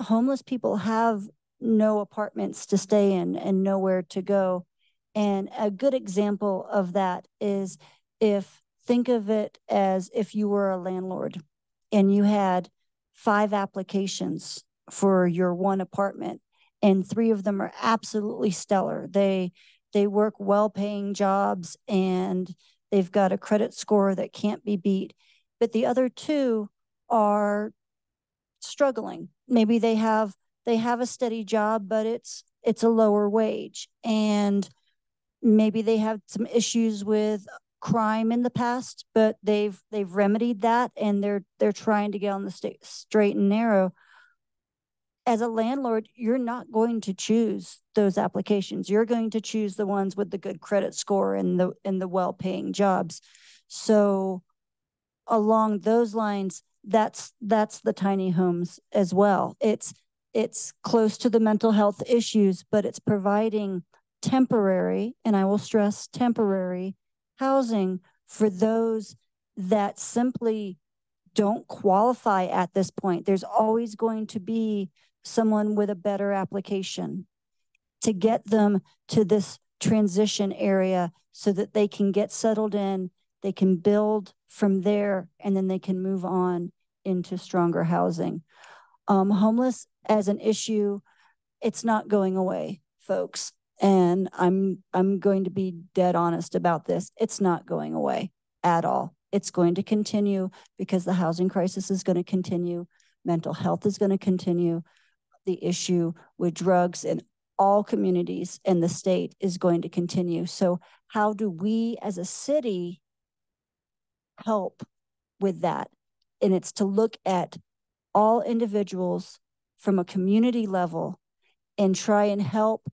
homeless people have no apartments to stay in and nowhere to go. And a good example of that is think of it as if you were a landlord and you had 5 applications for your one apartment, and 3 of them are absolutely stellar. They work well-paying jobs and they've got a credit score that can't be beat. But the other 2 are struggling. Maybe they have a steady job, but it's a lower wage, and maybe they have some issues with crime in the past, but they've remedied that, and they're trying to get on the straight and narrow. As a landlord, you're not going to choose those applications. You're going to choose the ones with the good credit score and the well-paying jobs. So along those lines, that's the tiny homes as well. It's close to the mental health issues, but it's providing temporary, and I will stress temporary, housing for those that simply don't qualify at this point. There's always going to be someone with a better application to get them to this transition area so that they can get settled in, they can build from there, and then they can move on into stronger housing. Homeless as an issue, it's not going away, folks. And I'm going to be dead honest about this. It's not going away at all. It's going to continue because the housing crisis is going to continue. Mental health is going to continue. The issue with drugs in all communities in the state is going to continue. So how do we as a city help with that? And it's to look at all individuals from a community level and try and help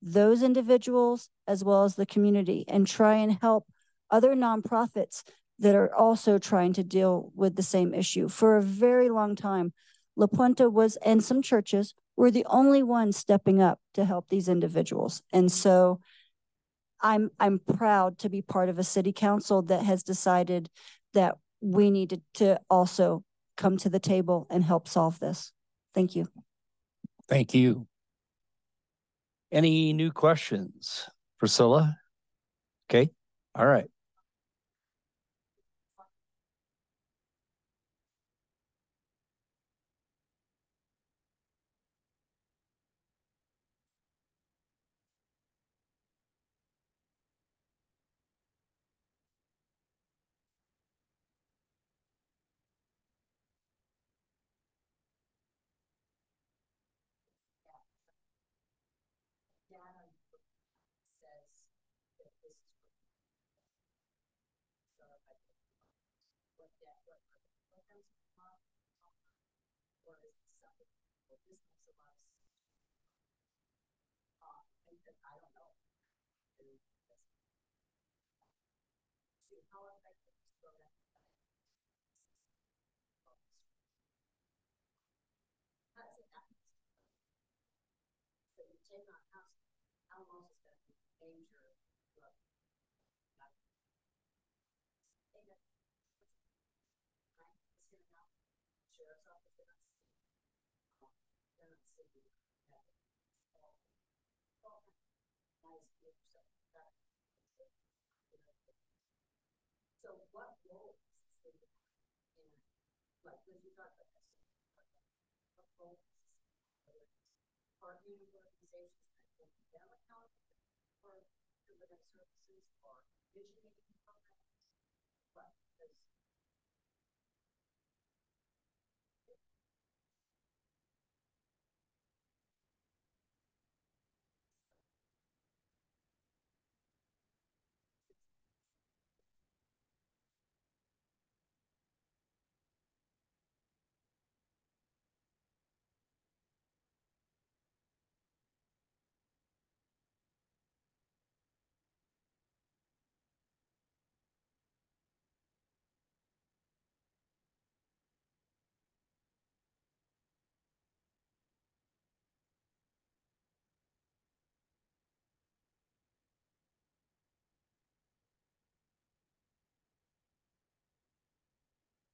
those individuals as well as the community, and try and help other nonprofits that are also trying to deal with the same issue. For a very long time, La Puente and some churches were the only ones stepping up to help these individuals. And so I'm proud to be part of a city council that has decided that we needed to also come to the table and help solve this. Thank you. Thank you. Any new questions? Priscilla? Okay, all right.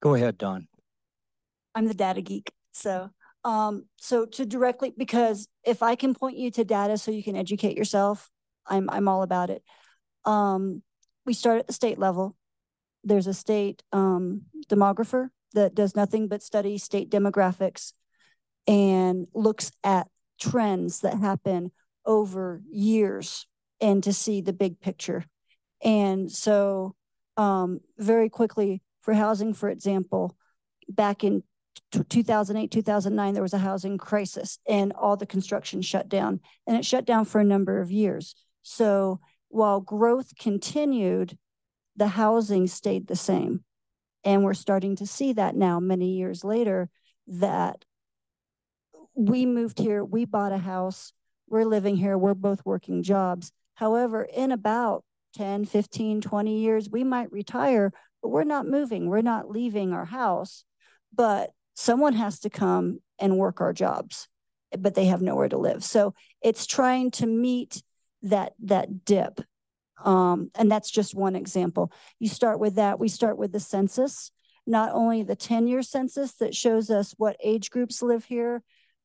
Go ahead, Dawn. I'm the data geek. So to directly, because if I can point you to data so you can educate yourself, I'm all about it. We start at the state level. There's a state demographer that does nothing but study state demographics and looks at trends that happen over years and to see the big picture. And so very quickly for housing, for example, back in 2008, 2009, there was a housing crisis and all the construction shut down, and it shut down for a number of years. So while growth continued, the housing stayed the same. And we're starting to see that now many years later, that we moved here, we bought a house, we're living here, we're both working jobs. However, in about 10, 15, 20 years, we might retire, but we're not moving, we're not leaving our house, but someone has to come and work our jobs, but they have nowhere to live. So it's trying to meet that dip. And that's just one example. You start with that. We start with the census, not only the 10-year census that shows us what age groups live here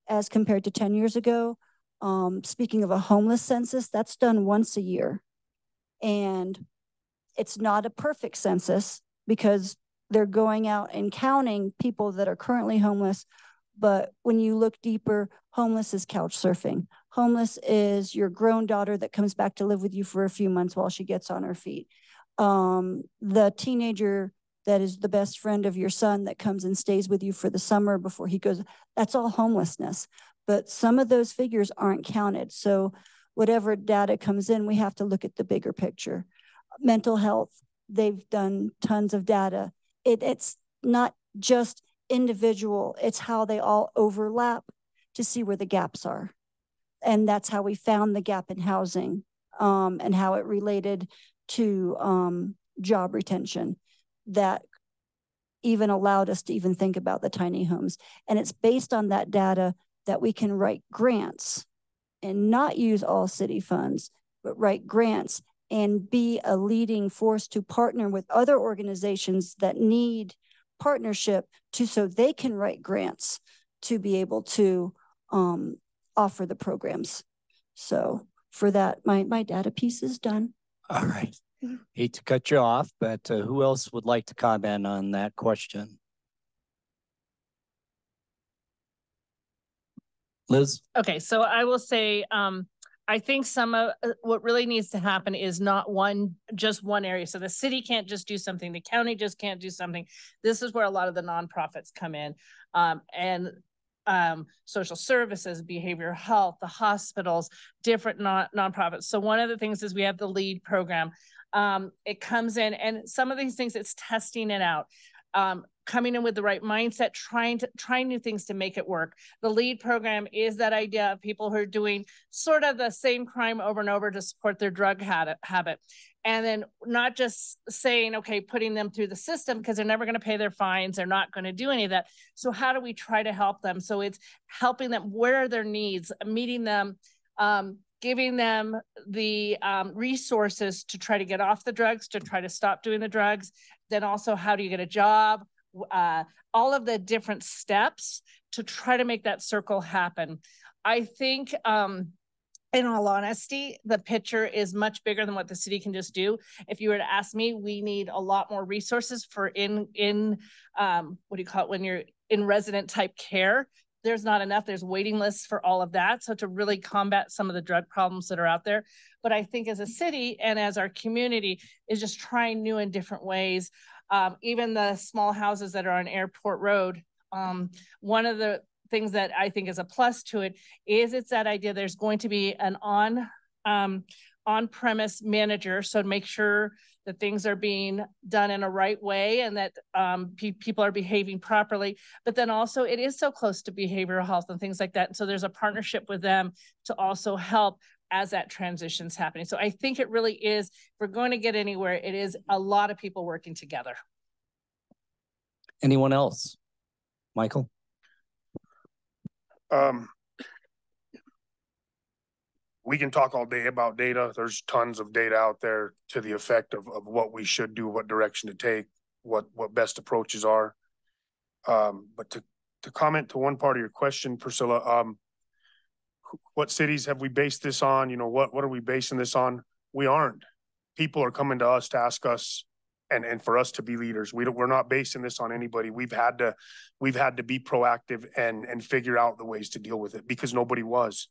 as compared to 10 years ago. Speaking of a homeless census, that's done once a year. And it's not a perfect census because they're going out and counting people that are currently homeless. But when you look deeper, homeless is couch surfing. Homeless is your grown daughter that comes back to live with you for a few months while she gets on her feet. The teenager that is the best friend of your son that comes and stays with you for the summer before he goes, that's all homelessness. But some of those figures aren't counted. So whatever data comes in, we have to look at the bigger picture. Mental health, they've done tons of data. It's not just individual, it's how they all overlap to see where the gaps are. And that's how we found the gap in housing, and how it related to job retention that even allowed us to even think about the tiny homes. And it's based on that data that we can write grants and not use all city funds, but write grants and be a leading force to partner with other organizations that need partnership so they can write grants to be able to offer the programs. So for that, my data piece is done. All right. Hate to cut you off, but who else would like to comment on that question? Liz? Okay, so I will say, I think some of what really needs to happen is not just one area. So the city can't just do something. The county just can't do something. This is where a lot of the nonprofits come in, and social services, behavioral health, the hospitals, different nonprofits. So one of the things is we have the LEAD program. It comes in, and some of these things, it's testing it out. Coming in with the right mindset, trying new things to make it work. The LEAD program is that idea of people who are doing sort of the same crime over and over to support their drug habit. And then not just saying, okay, putting them through the system because they're never going to pay their fines. They're not going to do any of that. So how do we try to help them? So it's helping them. Where are their needs? Meeting them, giving them the resources to try to get off the drugs, to try to stop doing the drugs. Then also, how do you get a job? All of the different steps to try to make that circle happen. I think, in all honesty, the picture is much bigger than what the city can just do. If you were to ask me, we need a lot more resources for what do you call it, when you're in resident type care. There's not enough. There's waiting lists for all of that. So to really combat some of the drug problems that are out there. But I think as a city and as our community is just trying new and different ways. Even the small houses that are on Airport Road, one of the things that I think is a plus to it is it's that idea there's going to be an on-premise manager. So to make sure that things are being done in a right way and that people are behaving properly. But then also it is so close to behavioral health and things like that. And so there's a partnership with them to also help as that transition's happening. So I think it really is, if we're going to get anywhere, it is a lot of people working together. Anyone else? Michael? We can talk all day about data. There's tons of data out there to the effect of what we should do, what direction to take, what best approaches are. But to comment to one part of your question, Priscilla, what cities have we based this on? You know, what are we basing this on? We aren't. People are coming to us to ask us and for us to be leaders. We're not basing this on anybody. We've had to be proactive and figure out the ways to deal with it because nobody was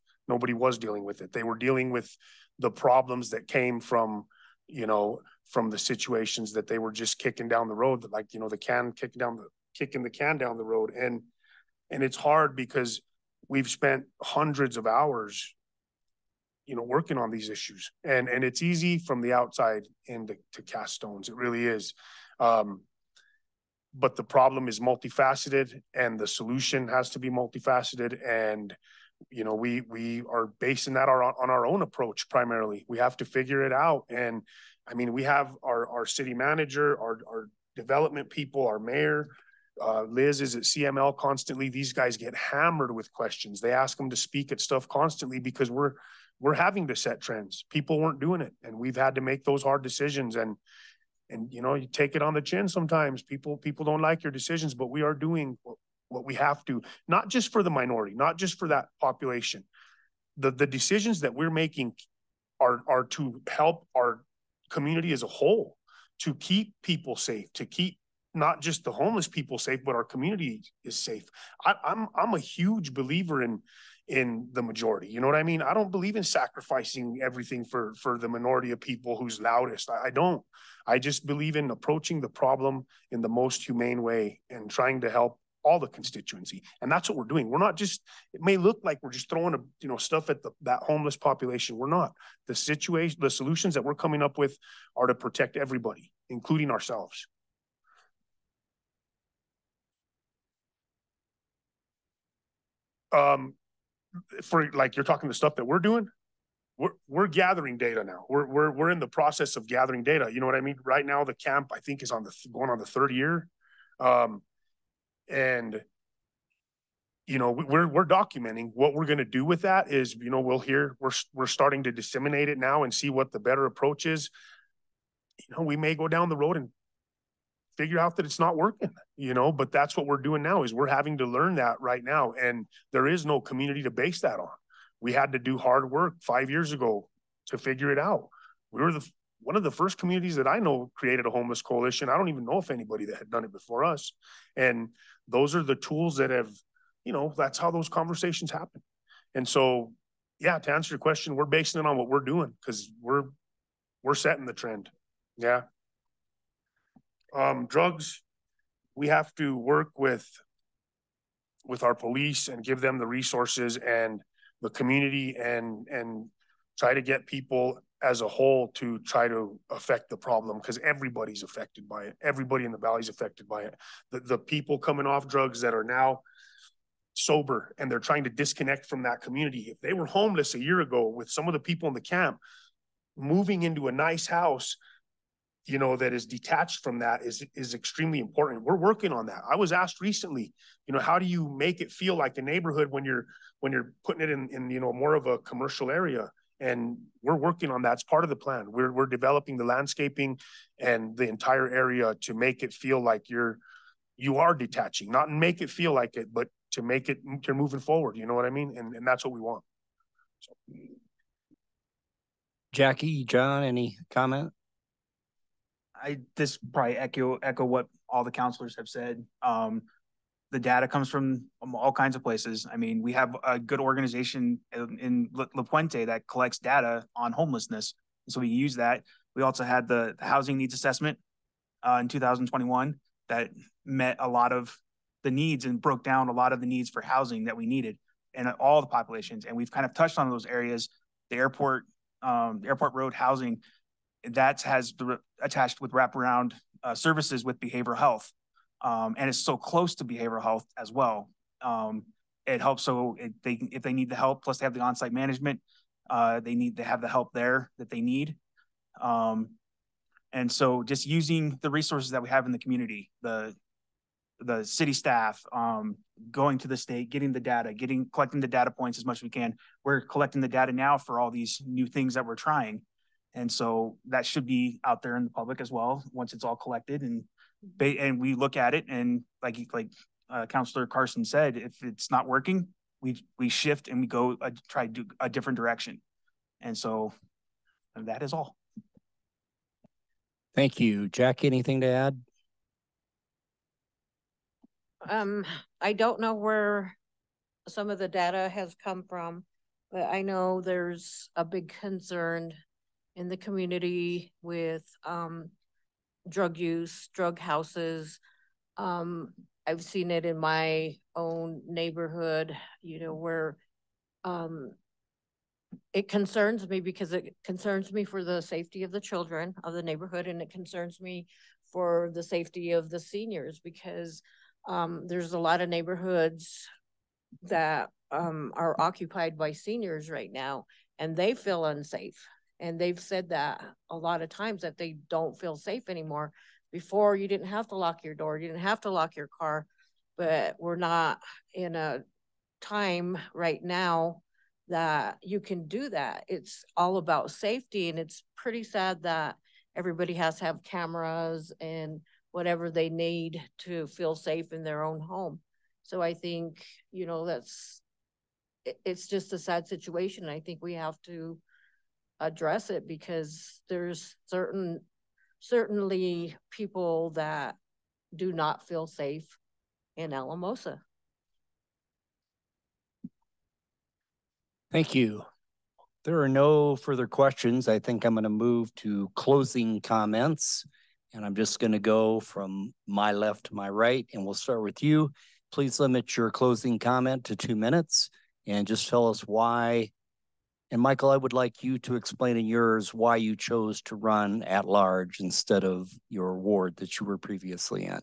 dealing with it. They were dealing with the problems that came from, you know, from the situations that they were just kicking down the road, like, you know, kicking the can down the road. And it's hard because we've spent hundreds of hours, you know, working on these issues, and it's easy from the outside in to cast stones. It really is. But the problem is multifaceted and the solution has to be multifaceted. And, you know, we are basing that on our own approach. Primarily, we have to figure it out. And I mean, we have our city manager, our development people, our mayor, Liz is at CML constantly. These guys get hammered with questions. They ask them to speak at stuff constantly because we're having to set trends. People weren't doing it, and we've had to make those hard decisions. And you know, you take it on the chin sometimes. People don't like your decisions, but we are doing what we have to, not just for the minority, not just for that population. The decisions that we're making are to help our community as a whole, to keep people safe, to keep not just the homeless people safe, but our community is safe. I'm a huge believer in the majority. You know what I mean? I don't believe in sacrificing everything for the minority of people who's loudest. I don't. I just believe in approaching the problem in the most humane way and trying to help all the constituency. And that's what we're doing. We're not just, it may look like we're just throwing stuff at that homeless population. We're not. The solutions that we're coming up with are to protect everybody, including ourselves. For like, you're talking the stuff that we're doing, we're gathering data now. We're in the process of gathering data. You know what I mean? Right now, the camp, I think, is going on the third year. And you know, we're documenting what we're going to do with that is, you know, we're starting to disseminate it now and see what the better approach is. You know, we may go down the road and figure out that it's not working, you know, but that's what we're doing now is we're having to learn that right now. And there is no community to base that on. We had to do hard work 5 years ago to figure it out. We were one of the first communities that I know created a homeless coalition. I don't even know if anybody that had done it before us. And those are the tools that have, that's how those conversations happen. And so, yeah, to answer your question, we're basing it on what we're doing because we're setting the trend. Yeah. Drugs, we have to work with our police and give them the resources and the community and try to get people as a whole to try to affect the problem because everybody's affected by it. Everybody in the valley is affected by it. The people coming off drugs that are now sober and they're trying to disconnect from that community. If they were homeless a year ago with some of the people in the camp, moving into a nice house, that is detached from that is extremely important. We're working on that. I was asked recently, how do you make it feel like a neighborhood when you're putting it in more of a commercial area? And we're working on that. It's part of the plan. We're developing the landscaping and the entire area to make it feel like you are detaching, not make it feel like it, but to make it you're moving forward. You know what I mean? And that's what we want. So. Jackie, John, any comment? This probably echo what all the counselors have said. The data comes from all kinds of places. I mean, we have a good organization in La Puente that collects data on homelessness. So we use that. We also had the housing needs assessment in 2021 that met a lot of the needs and broke down a lot of the needs for housing that we needed in all the populations. And we've kind of touched on those areas. The airport road housing, that has attached with wraparound services with behavioral health. And it's so close to behavioral health as well. It helps. So if they need the help, plus they have the on-site management, they have the help there that they need. And so just using the resources that we have in the community, the city staff, going to the state, getting the data, collecting the data points as much as we can. We're collecting the data now for all these new things that we're trying. And so that should be out there in the public as well once it's all collected, and we look at it, and like Councilor Carson said, if it's not working, we shift and we go try to do a different direction. And so that is all. Thank you. Jackie, anything to add? I don't know where some of the data has come from, but I know there's a big concern in the community with drug use, drug houses. I've seen it in my own neighborhood, where it concerns me because it concerns me for the safety of the children of the neighborhood, and it concerns me for the safety of the seniors because there's a lot of neighborhoods that are occupied by seniors right now, and they feel unsafe. And they've said that a lot of times that they don't feel safe anymore. Before, you didn't have to lock your door, you didn't have to lock your car, but we're not in a time right now that you can do that. It's all about safety, and it's pretty sad that everybody has to have cameras and whatever they need to feel safe in their own home. So I think, it's just a sad situation. I think we have to address it because there's certainly people that do not feel safe in Alamosa. Thank you. There are no further questions. I think I'm going to move to closing comments, and I'm just going to go from my left to my right, and we'll start with you. Please limit your closing comment to 2 minutes and just tell us why. And Michael, I would like you to explain in yours why you chose to run at large instead of your ward that you were previously in.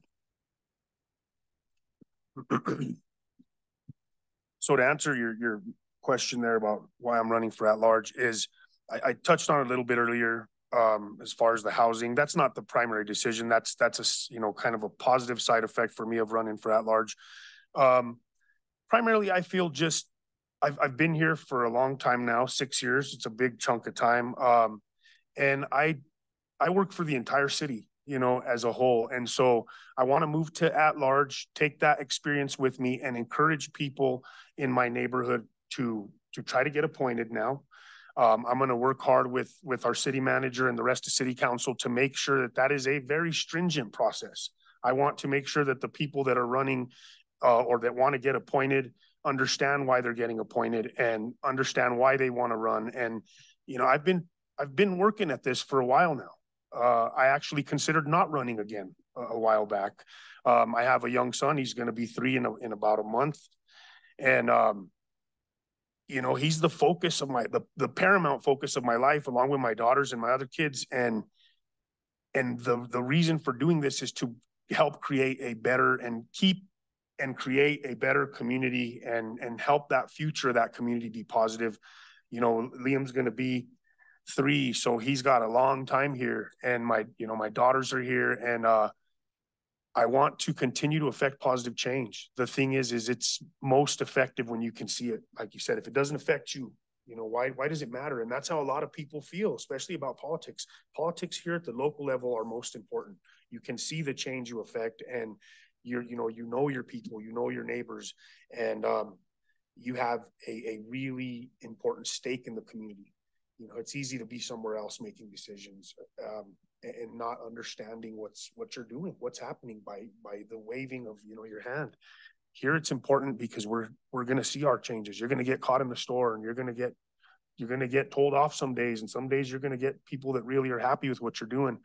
So to answer your question there about why I'm running for at large is I touched on it a little bit earlier. As far as the housing, that's not the primary decision. That's a kind of a positive side effect for me of running for at large. Primarily, I feel just I've been here for a long time now, 6 years. It's a big chunk of time. And I work for the entire city, as a whole. And so I want to move to at large, take that experience with me and encourage people in my neighborhood to try to get appointed now. I'm going to work hard with our city manager and the rest of city council to make sure that that is a very stringent process. I want to make sure that the people that are running or that want to get appointed understand why they're getting appointed and understand why they want to run. And, you know, I've been working at this for a while now. I actually considered not running again a while back. I have a young son. He's going to be 3 in about a month. And, you know, he's the focus of the paramount focus of my life, along with my daughters and my other kids. And the reason for doing this is to help create a better and create a better community and help that future of that community be positive. You know, Liam's going to be 3, so he's got a long time here, and my daughters are here, and I want to continue to affect positive change. The thing is it's most effective when you can see it. Like you said, if it doesn't affect you, you know, why does it matter? And that's how a lot of people feel, especially about politics. Politics here at the local level are most important. You can see the change you affect, and you know your people, you know your neighbors, and you have a really important stake in the community. You know, it's easy to be somewhere else making decisions and not understanding what you're doing, what's happening by the waving of, you know, your hand. Here it's important because we're going to see our changes. You're going to get caught in the store, and you're going to get told off some days, and some days you're going to get people that really are happy with what you're doing.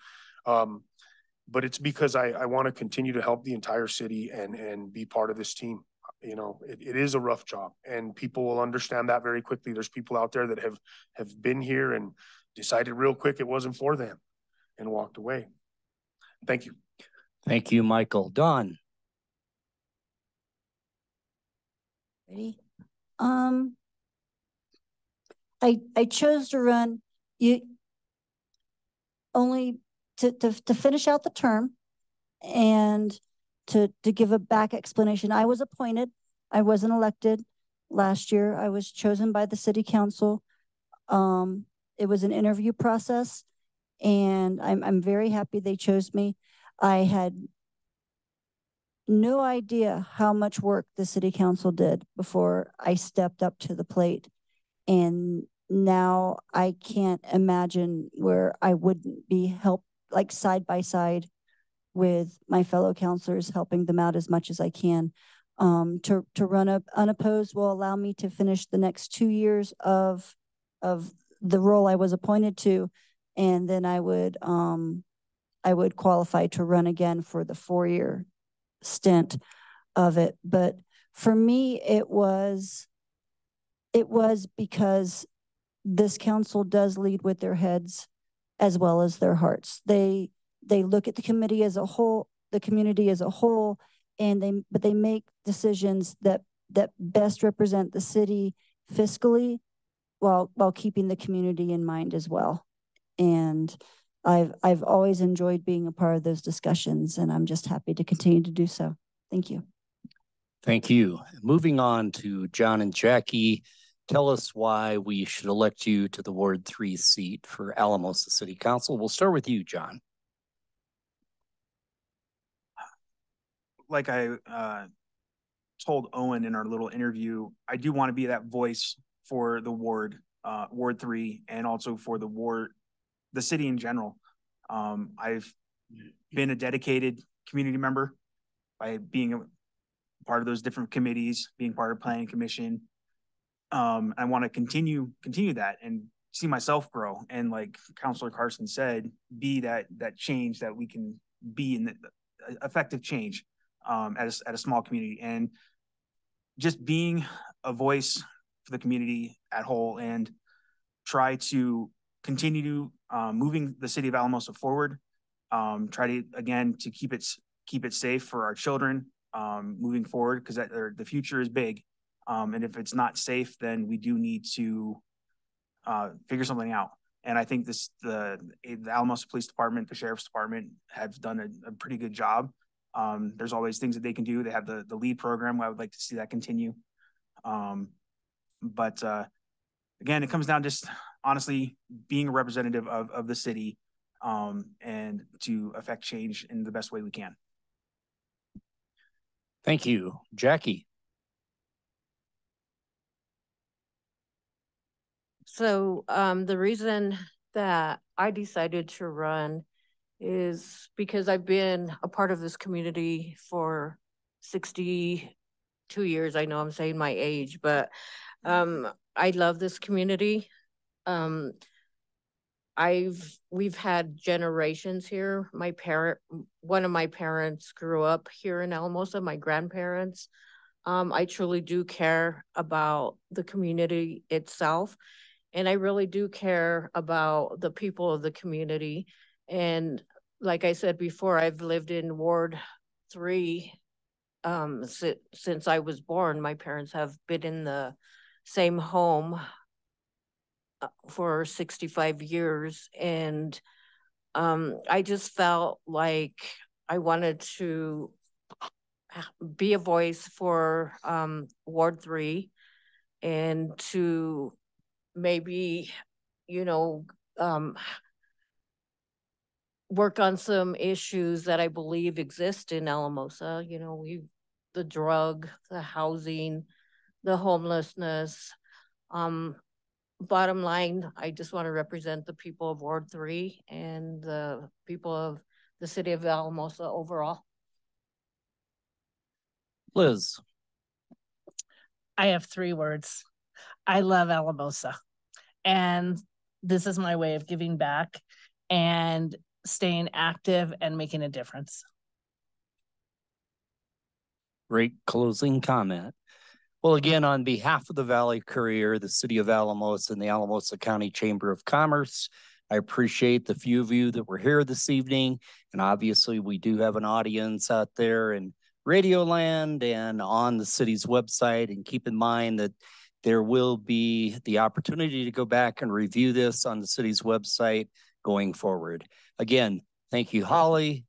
But it's because I want to continue to help the entire city and be part of this team. You know, it is a rough job, and people will understand that very quickly. There's people out there that have been here and decided real quick it wasn't for them and walked away. Thank you. Thank you, Michael. Dawn. Ready? I chose to run only to finish out the term and to give a back explanation. I was appointed. I wasn't elected last year. I was chosen by the city council. It was an interview process, and I'm very happy they chose me. I had no idea how much work the city council did before I stepped up to the plate. And now I can't imagine where I wouldn't be helped, like side by side with my fellow counselors, helping them out as much as I can. To run up unopposed will allow me to finish the next 2 years of the role I was appointed to, and then I would qualify to run again for the 4-year stint of it. But for me, it was because this council does lead with their heads as well as their hearts. They look at the committee as a whole, the community as a whole, and they make decisions that best represent the city fiscally while keeping the community in mind as well. And I've always enjoyed being a part of those discussions, and I'm just happy to continue to do so. Thank you. Thank you. Moving on to John and Jackie. Tell us why we should elect you to the Ward 3 seat for Alamosa City Council. We'll start with you, John. Like I told Owen in our little interview, I do want to be that voice for the Ward 3, and also for the city in general. I've been a dedicated community member by being a part of those different committees, being part of planning commission. I want to continue that and see myself grow. And like Councilor Carson said, be that change that we can be in the effective change at a small community, and just being a voice for the community at whole, and try to continue moving the city of Alamosa forward. Try to, again, to keep it safe for our children moving forward, because the future is big. And if it's not safe, then we do need to figure something out. And I think the Alamosa Police Department, the Sheriff's Department have done a pretty good job. There's always things that they can do. They have the LEAD program. I would like to see that continue. But again, it comes down just honestly being a representative of the city and to affect change in the best way we can. Thank you. Jackie. So the reason that I decided to run is because I've been a part of this community for 62 years. I know I'm saying my age, but I love this community. We've had generations here. One of my parents grew up here in Alamosa, my grandparents. I truly do care about the community itself. And I really do care about the people of the community. And like I said before, I've lived in Ward 3 since I was born. My parents have been in the same home for 65 years. And I just felt like I wanted to be a voice for Ward 3 and to maybe, work on some issues that I believe exist in Alamosa. The drug, the housing, the homelessness. Bottom line, I just want to represent the people of Ward 3 and the people of the city of Alamosa overall. Liz. I have 3 words. I love Alamosa. And this is my way of giving back and staying active and making a difference. Great closing comment. Well, again, on behalf of the Valley Courier, the city of Alamosa, and the Alamosa County Chamber of Commerce, I appreciate the few of you that were here this evening. And obviously, we do have an audience out there in Radio Land and on the city's website. And keep in mind that there will be the opportunity to go back and review this on the city's website going forward. Again, thank you, Holly.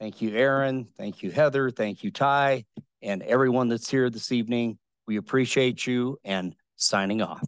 Thank you, Aaron. Thank you, Heather. Thank you, Ty, and everyone that's here this evening. We appreciate you, and signing off.